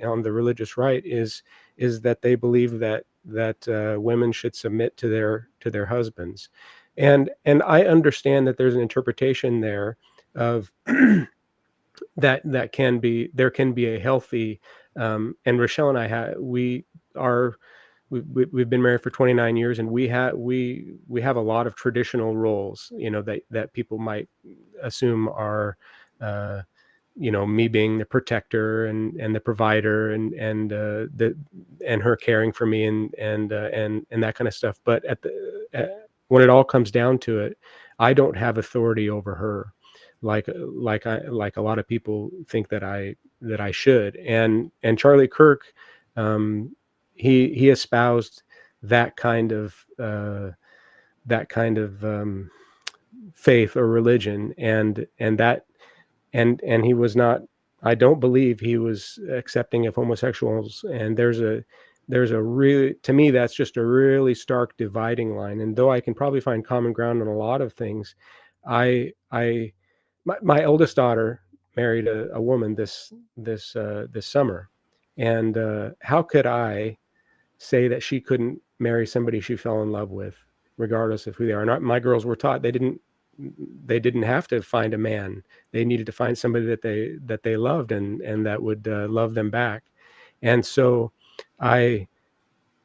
on the religious right, is that they believe that women should submit to their husbands, and I understand that there's an interpretation there of that can be, there can be a healthy, and Rochelle and I are we've been married for 29 years, and we have a lot of traditional roles, that people might assume are, uh, me being the protector and the provider, and her caring for me, and that kind of stuff. But when it all comes down to it, I don't have authority over her, like a lot of people think that I should. And Charlie Kirk, um, he espoused that kind of faith or religion, and he was not, I don't believe he was accepting of homosexuals. And there's a really, to me, that's just a really stark dividing line. And though I can probably find common ground on a lot of things, I my oldest daughter married a woman this summer, and how could I say that she couldn't marry somebody she fell in love with, regardless of who they are? Not, my girls were taught they didn't have to find a man. They needed to find somebody that they loved, and that would love them back. And so I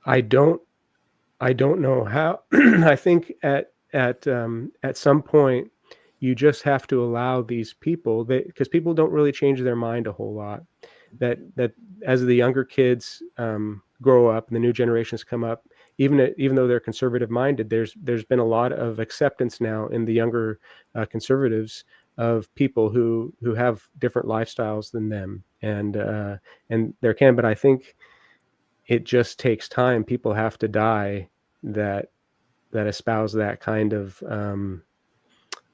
I don't I don't know how. I think at some point you just have to allow these people, because people don't really change their mind a whole lot. That as the younger kids grow up and the new generations come up, even though they're conservative minded, there's been a lot of acceptance now in the younger conservatives of people who have different lifestyles than them, and there can. But I think it just takes time. People have to die that espouse that kind of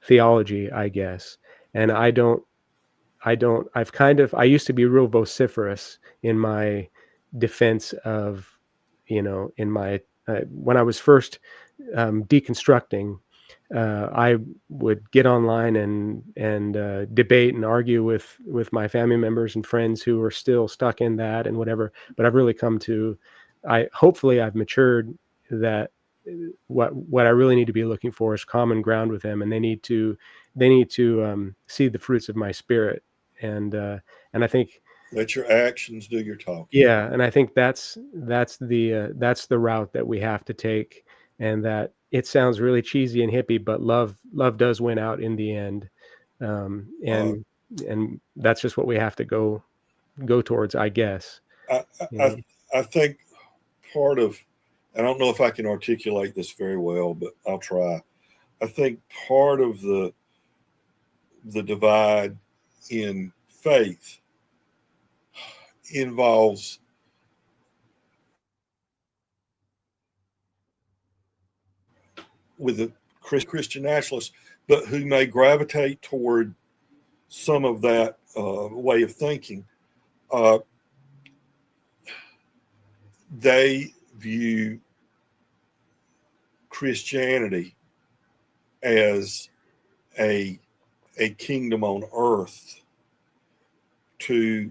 theology, I guess. And I used to be real vociferous in my defense of, in my, when I was first deconstructing, I would get online and debate and argue with my family members and friends who are still stuck in that and whatever. But I've really come to, hopefully I've matured, that what I really need to be looking for is common ground with them, and they need to see the fruits of my spirit, and I think, let your actions do your talking. yeah, and I think that's the route that we have to take, and that it sounds really cheesy and hippie, but love does win out in the end, and that's just what we have to go towards, I guess. I think part of, I don't know if I can articulate this very well, but I'll try. I think part of the divide in faith involves with the Christian nationalists, but who may gravitate toward some of that way of thinking. They view Christianity as a kingdom on earth, to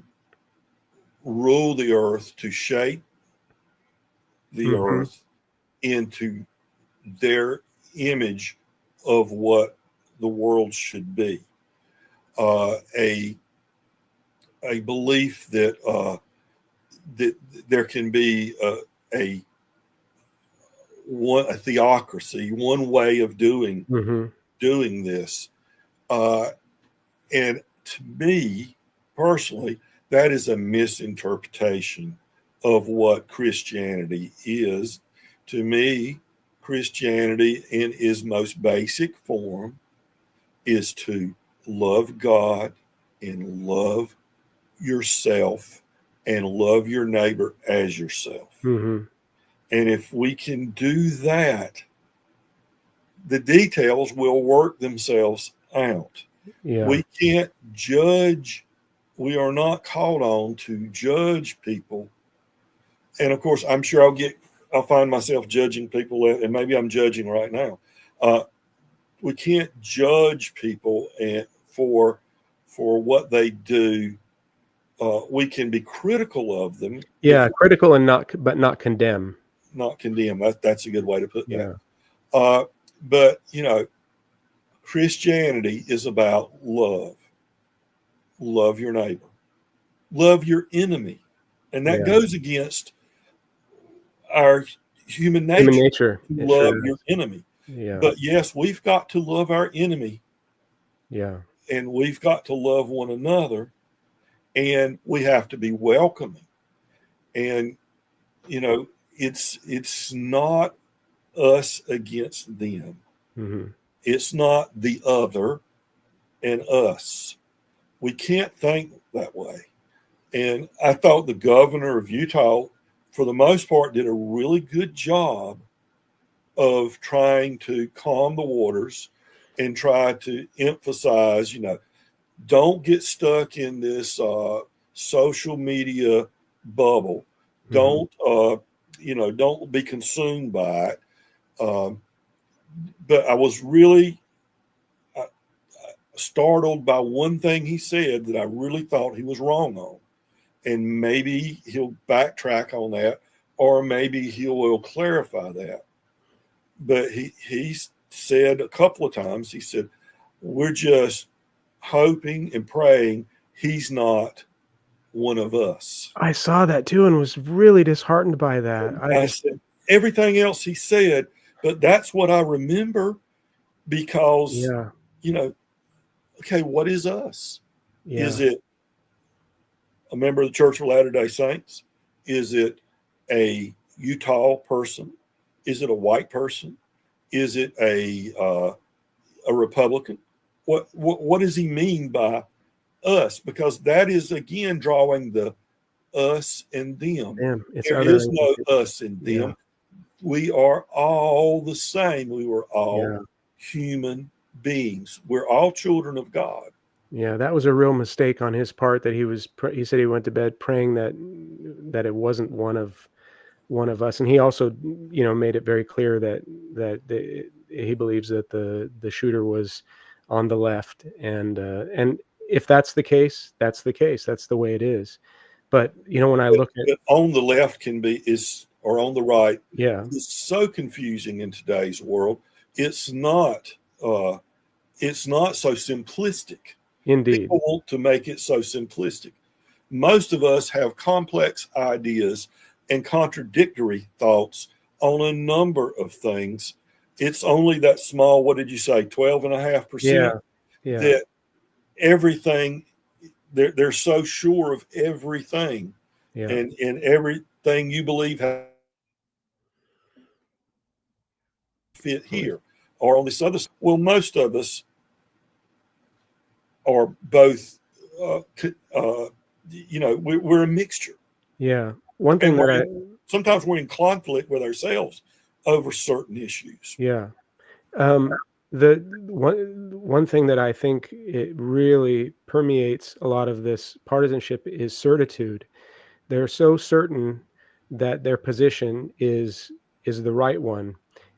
rule the earth, to shape the earth into their image of what the world should be. A belief that that there can be a theocracy, one way of doing this, and to me personally, that is a misinterpretation of what Christianity is. To me, Christianity in its most basic form is to love God and love yourself and love your neighbor as yourself. And if we can do that, the details will work themselves out. Yeah. We can't judge. We are not called on to judge people. And of course, I'm sure I'll find myself judging people, and maybe I'm judging right now. Uh, we can't judge people for what they do. We can be critical of them. Yeah. Critical and not condemn. Not condemn. That's a good way to put that. Yeah. But Christianity is about love. Love your neighbor. Love your enemy. And that goes against our human nature. Human nature. To love your enemy. Yeah. But yes, we've got to love our enemy. Yeah. And we've got to love one another. And we have to be welcoming. And, it's not us against them. Mm-hmm. It's not the other and us. We can't think that way. And I thought the governor of Utah, for the most part, did a really good job of trying to calm the waters and try to emphasize, don't get stuck in this social media bubble. Mm-hmm. Don't be consumed by it. But I was really startled by one thing he said that I really thought he was wrong on. And maybe he'll backtrack on that, or maybe he will clarify that. But he said a couple of times, he said, we're just hoping and praying he's not one of us. I saw that too and was really disheartened by that. I said everything else he said, but that's what I remember because, okay, what is us? Yeah. Is it a member of the Church of Latter-day Saints? Is it a Utah person? Is it a white person? Is it a Republican? What does he mean by us? Because that is again drawing the us and them. There is no us and them. Yeah. We are all the same. We were all human beings. We're all children of God. Yeah, that was a real mistake on his part. That he said he went to bed praying that it wasn't one of us, and he also made it very clear that he believes that the shooter was on the left, and if that's the case, that's the case. That's the way it is. But when I look at on the left or on the right, it's so confusing in today's world. It's not so simplistic. Indeed. People want to make it so simplistic. Most of us have complex ideas and contradictory thoughts on a number of things. It's only that small, what did you say, 12.5%? Yeah. That everything, they're so sure of everything. Yeah. And everything you believe fit here or on this other. Well, most of us are both, we're a mixture. Yeah. One thing sometimes we're in conflict with ourselves over certain issues. Yeah. The one thing that I think it really permeates a lot of this partisanship is certitude. They're so certain that their position is the right one.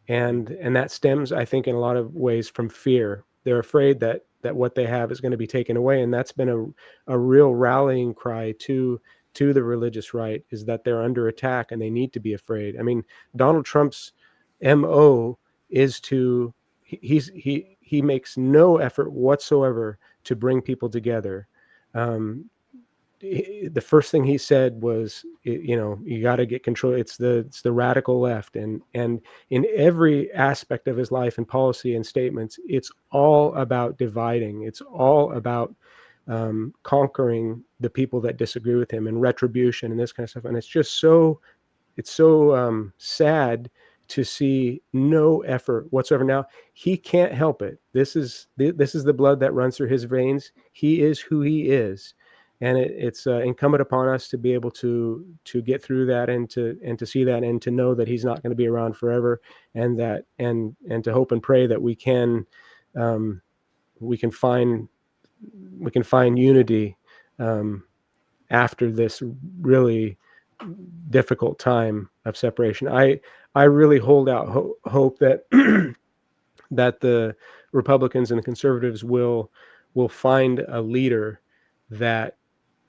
And that stems, I think, in a lot of ways from fear. They're afraid that what they have is going to be taken away. And that's been a real rallying cry to the religious right, is that they're under attack and they need to be afraid. I mean, Donald Trump's MO is he makes no effort whatsoever to bring people together. The first thing he said was, you got to get control. It's the radical left, and in every aspect of his life and policy and statements, it's all about dividing. It's all about conquering the people that disagree with him, and retribution and this kind of stuff. And it's just so sad to see no effort whatsoever. Now, he can't help it. This is the blood that runs through his veins. He is who he is. And it's incumbent upon us to be able to get through that and to see that and to know that he's not going to be around forever, and to hope and pray that we can find find unity after this really difficult time of separation. I really hold out hope that that the Republicans and the conservatives will find a leader, that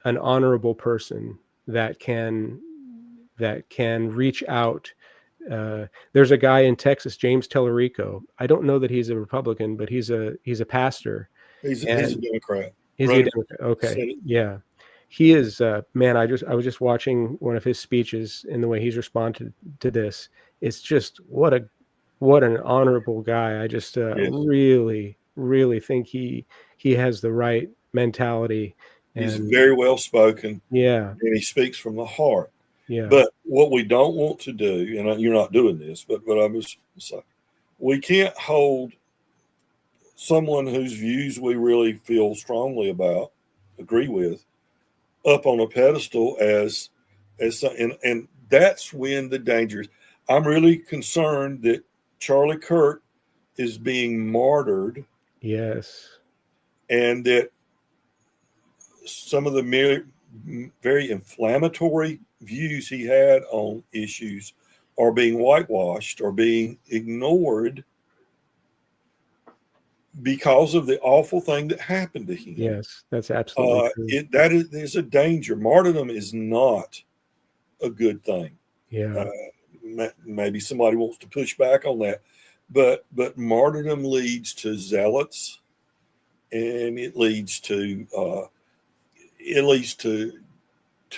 an honorable person that can reach out. There's a guy in Texas, James Tellerico. I don't know that he's a Republican, but he's a pastor. He's a And Democrat. is he a Democrat? Okay, Senate. yeah. He is, man. I was just watching one of his speeches, and the way he's responded to this, it's just what an honorable guy. I just Yes. really think he has the right mentality. He's And very well spoken, yeah, and he speaks from the heart. yeah, But what we don't want to do, and you're not doing this, but I'm just saying, we can't hold someone whose views we really feel strongly about, agree with, up on a pedestal as and that's when the danger is. I'm really concerned that Charlie Kirk is being martyred, yes, and that some of the very inflammatory views he had on issues are being whitewashed or being ignored because of the awful thing that happened to him. yes, that's absolutely true. There's a danger. Martyrdom is not a good thing. Yeah, Maybe somebody wants to push back on that, but martyrdom leads to zealots, and it leads to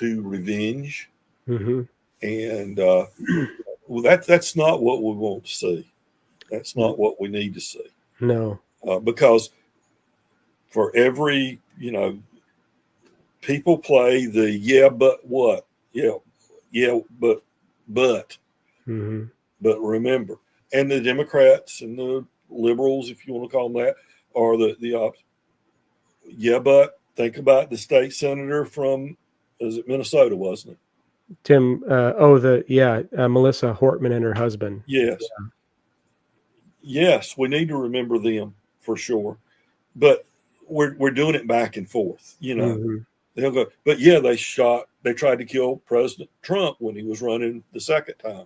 revenge, mm-hmm. and well, that's not what we want to see. That's not what we need to see. No, because for every, people play the yeah, but what? Yeah, but mm-hmm. but remember, and the Democrats and the liberals, if you want to call them that, are the opposite. Yeah, but think about the state senator from, is it Minnesota, wasn't it? Tim, Melissa Hortman and her husband. Yes. Yeah. Yes, we need to remember them for sure. But we're doing it back and forth, Mm-hmm. They'll go, but yeah, they tried to kill President Trump when he was running the second time.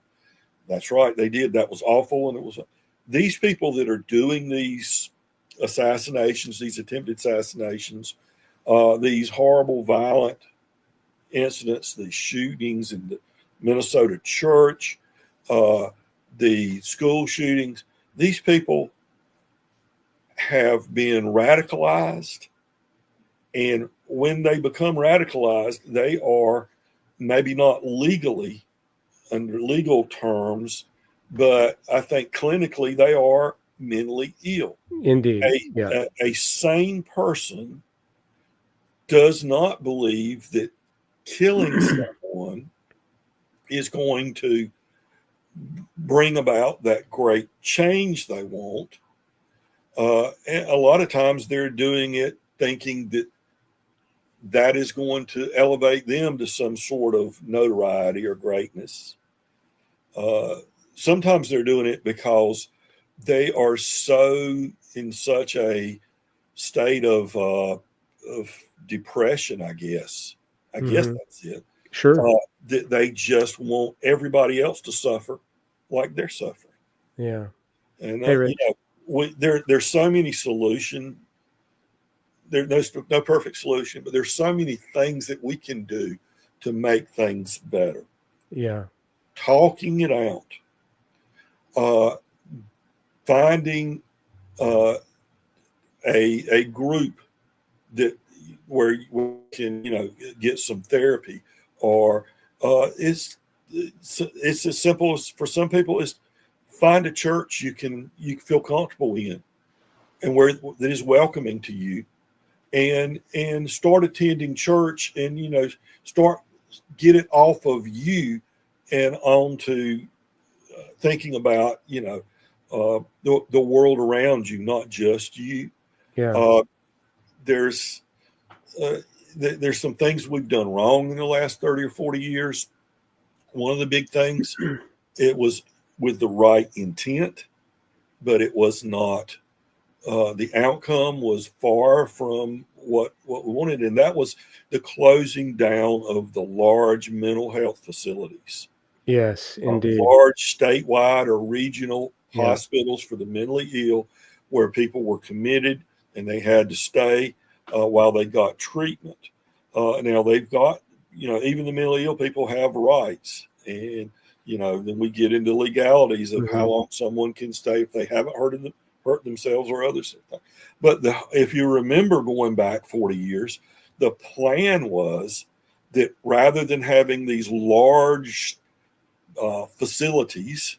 That's right, they did. That was awful. And it was these people that are doing these assassinations, these attempted assassinations, these horrible violent incidents, the shootings in the Minnesota church, the school shootings, these people have been radicalized. And when they become radicalized, they are maybe not legally under legal terms, but I think clinically they are mentally ill. Indeed. A sane person does not believe that killing someone is going to bring about that great change they want. And a lot of times they're doing it thinking that is going to elevate them to some sort of notoriety or greatness. Sometimes they're doing it because they are so in such a state of depression, I guess. I guess that's it. Sure. That they just want everybody else to suffer like they're suffering. Yeah. And there's so many solutions. There's no perfect solution, but there's so many things that we can do to make things better. Yeah. Talking it out, finding a group where we can get some therapy, or it's as simple as, for some people, is find a church you feel comfortable in, and where that is welcoming to you. And start attending church, and get it off of you and on to thinking about the world around you, not just you. Yeah. There's some things we've done wrong in the last 30 or 40 years. One of the big things, it was with the right intent, but it was not the outcome was far from what we wanted, and that was the closing down of the large mental health facilities, Yes, indeed. large statewide or regional Yeah. hospitals for the mentally ill, where people were committed and they had to stay while they got treatment. Now they've got, even the mentally ill people have rights, and then we get into legalities of how Mhm. long someone can stay if they haven't hurt themselves or others. But if you remember going back 40 years, the plan was that rather than having these large facilities,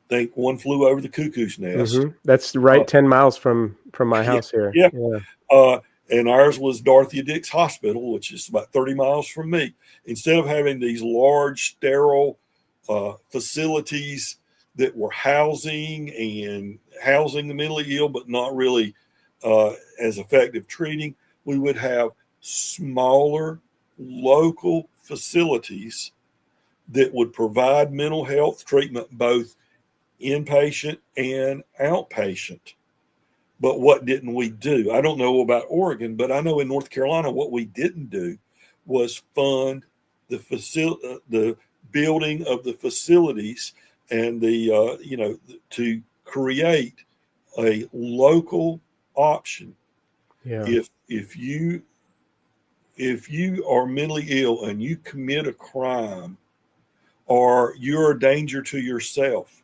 think one flew over the cuckoo's nest. That's Uh, right 10 miles from my yeah, house here. yeah. Yeah. And ours was Dorothea Dix Hospital, which is about 30 miles from me. Instead of having these large, sterile facilities that were housing the mentally ill, but not really as effective treating, we would have smaller local facilities that would provide mental health treatment, both inpatient and outpatient. But what didn't we do? I don't know about Oregon, but I know in North Carolina, what we didn't do was fund the building of the facilities and to create a local option. Yeah. If you are mentally ill and you commit a crime or you're a danger to yourself,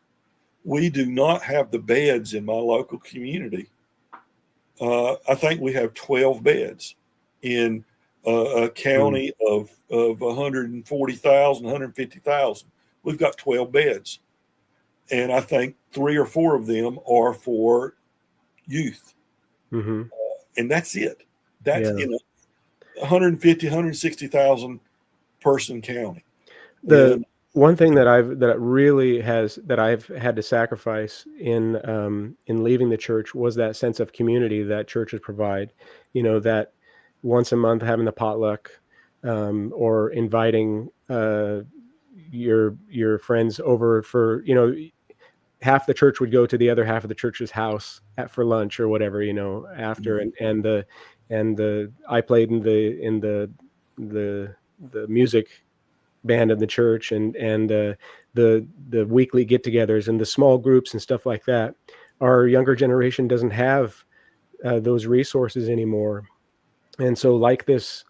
we do not have the beds in my local community. I think we have 12 beds in a Mm. county of 140,000, 150,000. We've got 12 beds. And I think 3 or 4 of them are for youth. Mhm. And that's it. That's Yeah. in a 150, 160,000 person county. The And one thing that I've had to sacrifice in leaving the church was that sense of community that churches provide. That once a month having the potluck, or inviting your friends over for, half the church would go to the other half of the church's house for lunch or whatever, after, and the I played in the music band in the church, and the weekly get-togethers and the small groups and stuff like that. Our younger generation doesn't have those resources anymore, and so, like this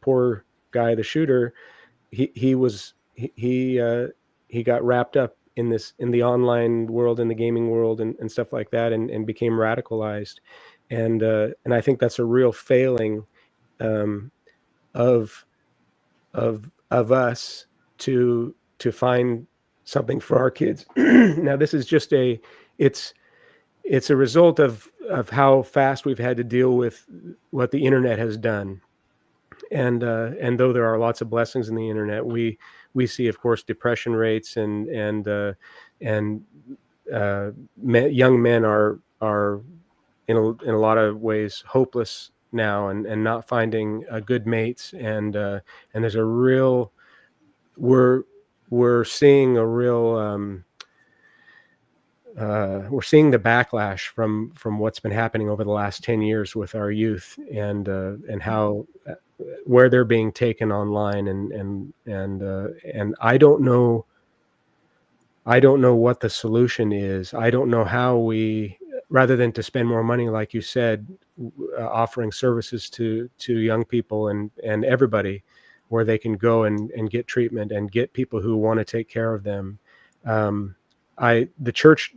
poor guy, the shooter, he got wrapped up in the online world, in the gaming world, and stuff like that, and became radicalized, and I think that's a real failing, um, of of us to find something for our kids. Now, this is just it's it's a result of how fast we've had to deal with what the internet has done. And though there are lots of blessings in the internet, we see, of course, depression rates, and young men are in a lot of ways hopeless now, and not finding good mates, and there's a real we're we're seeing a real we're seeing the backlash from what's been happening over the last 10 years with our youth, and how where they're being taken online, and I don't know what the solution is. I don't know how we, rather than to spend more money, like you said, offering services to young people and everybody, where they can go and get treatment and get people who want to take care of them. Um, the church,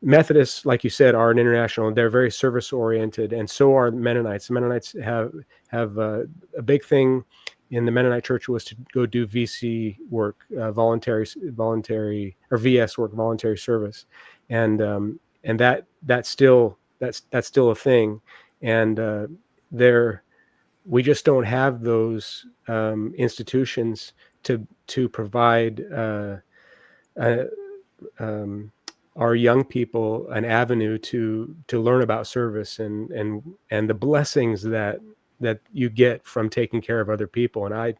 Methodists, like you said, are an international. They're very service oriented, and so are Mennonites. Mennonites have a big thing in the Mennonite church was to go do VC work, voluntary or VS work, voluntary service, and that's still a thing, and there we just don't have those institutions to provide uh, um, our young people an avenue to learn about service, and the blessings that you get from taking care of other people. And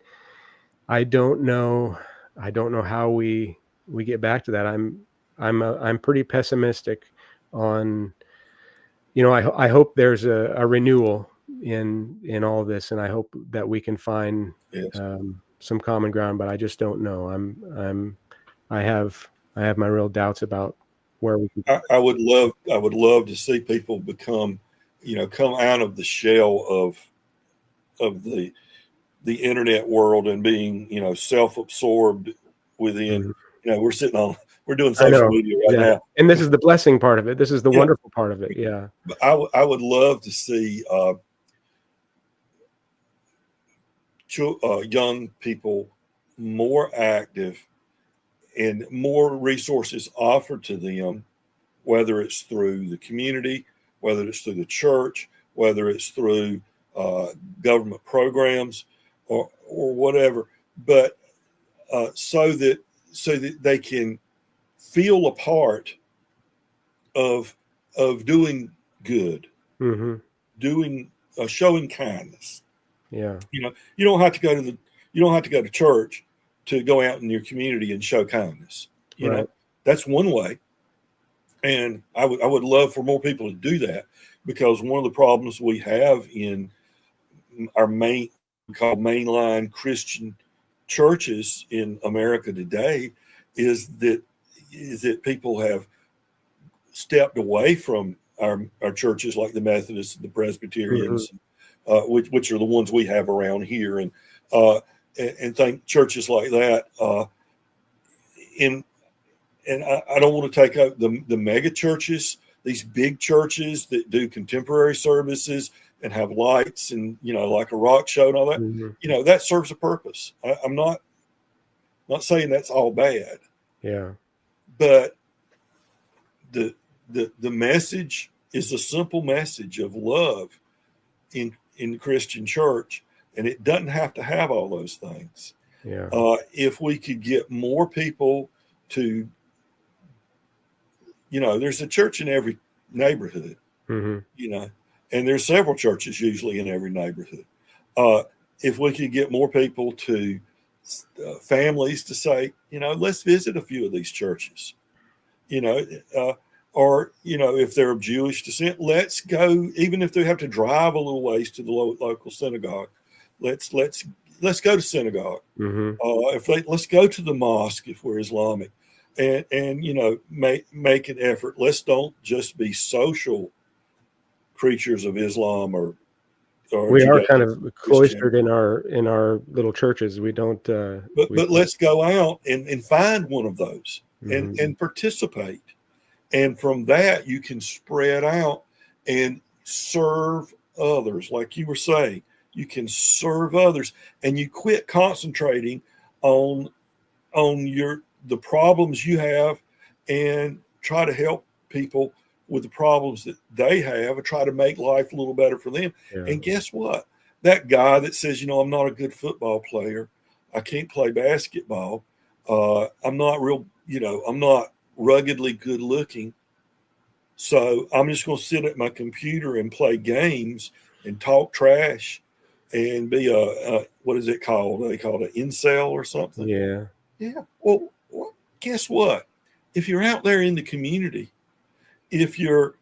I don't know. I don't know how we get back to that. I'm pretty pessimistic on I hope there's a renewal in all this, and I hope that we can find Yes. some common ground. But I just don't know. I have my real doubts about where we can. I would love to see people become, come out of the shell of the internet world and being, self-absorbed within, Mhm. we're doing I social know, media right exactly, now. and this is the blessing part of it. This is the Yeah. wonderful part of it. Yeah. But I would love to see young people more active and more resources offered to them, whether it's through the community, whether it's through the church, whether it's through government programs or whatever, but so that they can feel a part of doing good, Hmm. doing showing kindness. Yeah. You don't have to go to church to go out in your community and show kindness. Right. That's one way. And I would love for more people to do that, because one of the problems we have in our mainline Christian churches in America today is that people have stepped away from our churches, like the Methodists and the Hmm. Presbyterians, which are the ones we have around here, uh, and think churches like that. In and I don't want to take out the mega churches, these big churches that do contemporary services and have lights and like a rock show and all that. Hmm. That serves a purpose. I'm not saying that's all bad, Yeah. but the message is a simple message of love in the Christian church, and it doesn't have to have all those things. Yeah. If we could get more people to, there's a church in every neighborhood, Hmm. And there's several churches usually in every neighborhood. If we could get more people to families to say, let's visit a few of these churches, you know, or if they're of Jewish descent, let's go. Even if they have to drive a little ways to the local synagogue, let's go to synagogue. Hmm. Let's go to the mosque if we're Islamic, and make an effort. Let's don't just be social creatures of Islam or We are Judaism, kind of Christianity. cloistered in our little churches. We don't. We But don't. let's go out and find one of those and Hmm. and participate. And from that, you can spread out and serve others. Like you were saying, you can serve others, and you quit concentrating on the problems you have, and try to help people with the problems that they have, and try to make life a little better for them. Yeah. And guess what? That guy that says, I'm not a good football player, I can't play basketball, I'm not I'm not ruggedly good looking, so I'm just going to sit at my computer and play games and talk trash and be what is it called? They call it an incel or something. Yeah. Yeah. Well, guess what? If you're out there in the community, if you're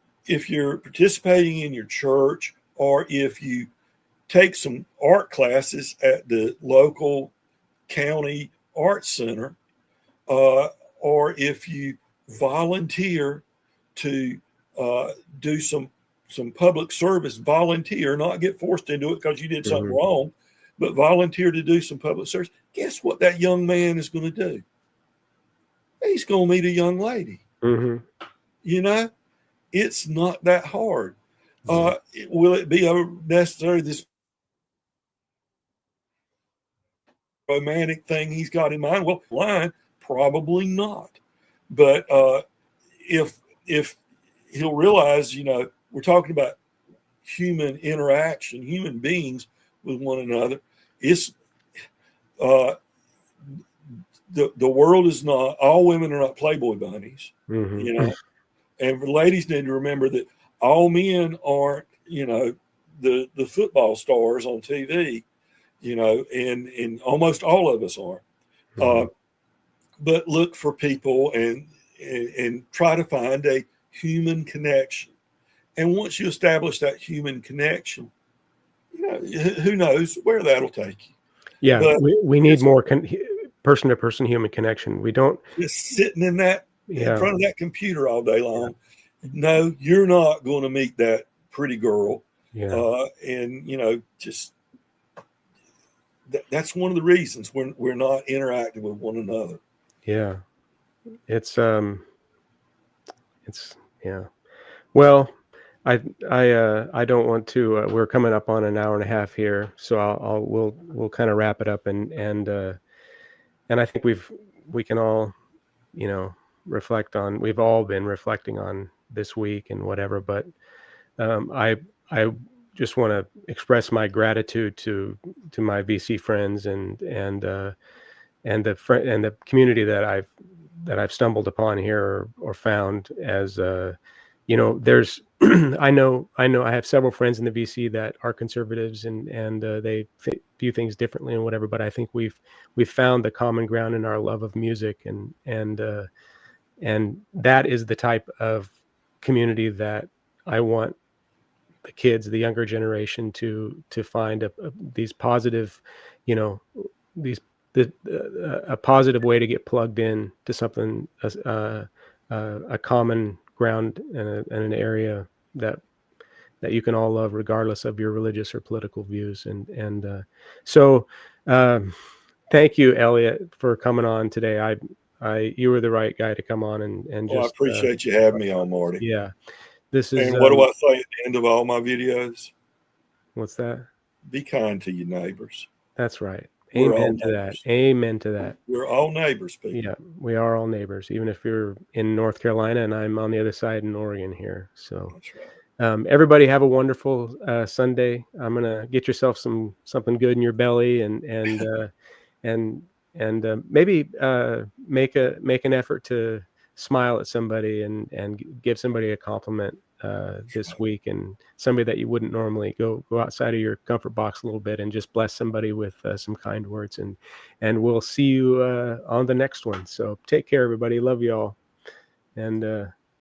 participating in your church, or if you take some art classes at the local county art center, or if you volunteer to do some public service, volunteer, not get forced into it because you did something Hmm. wrong, but volunteer to do some public service. Guess what that young man is going to do? He's going to meet a young lady. Hmm. It's not that hard. Yeah. Will it be necessary, this romantic thing he's got in mind? Well, line, probably not. But if he'll realize, we're talking about human interaction, human beings with one another. It's the world is not, all women are not Playboy bunnies, Hmm. and ladies need to remember that all men aren't, the football stars on TV, and almost all of us aren't. Hmm. But look for people and try to find a human connection. And once you establish that human connection, who knows where that'll take you. Yeah, But we need more person-to-person human connection. We don't just sitting in front of that computer all day long. Yeah. No, you're not going to meet that pretty girl. Yeah. And just that's one of the reasons we're not interacting with one another. Yeah, it's yeah. Well, I don't want to. We're coming up on an hour and a half here, so we'll kind of wrap it up, and I think we can all, reflect on. We've all been reflecting on this week and whatever, but I just want to express my gratitude to my VC friends and the community that I've stumbled upon here or found as there's I know I have several friends in the VC that are conservatives and they view things differently and whatever, but I think we've found the common ground in our love of music and that is the type of community that I want the kids, the younger generation to find these positive, a positive way to get plugged in to something, a common ground and an area that you can all love regardless of your religious or political views. So thank you, Elliot, for coming on today. You were the right guy to come on and just I appreciate you having me on, Marty. Yeah. This is and what do I say at the end of all my videos? What's that? Be kind to your neighbors. That's right. Amen to that. Amen to that. We're all neighbors, people. Yeah, we are all neighbors, even if you're in North Carolina and I'm on the other side in Oregon here. So that's right. Everybody have a wonderful Sunday. I'm gonna get yourself something good in your belly and maybe make an effort to smile at somebody and give somebody a compliment this week, and somebody that you wouldn't normally go outside of your comfort box a little bit and just bless somebody with some kind words, and we'll see you on the next one. So take care, everybody. Love you all. And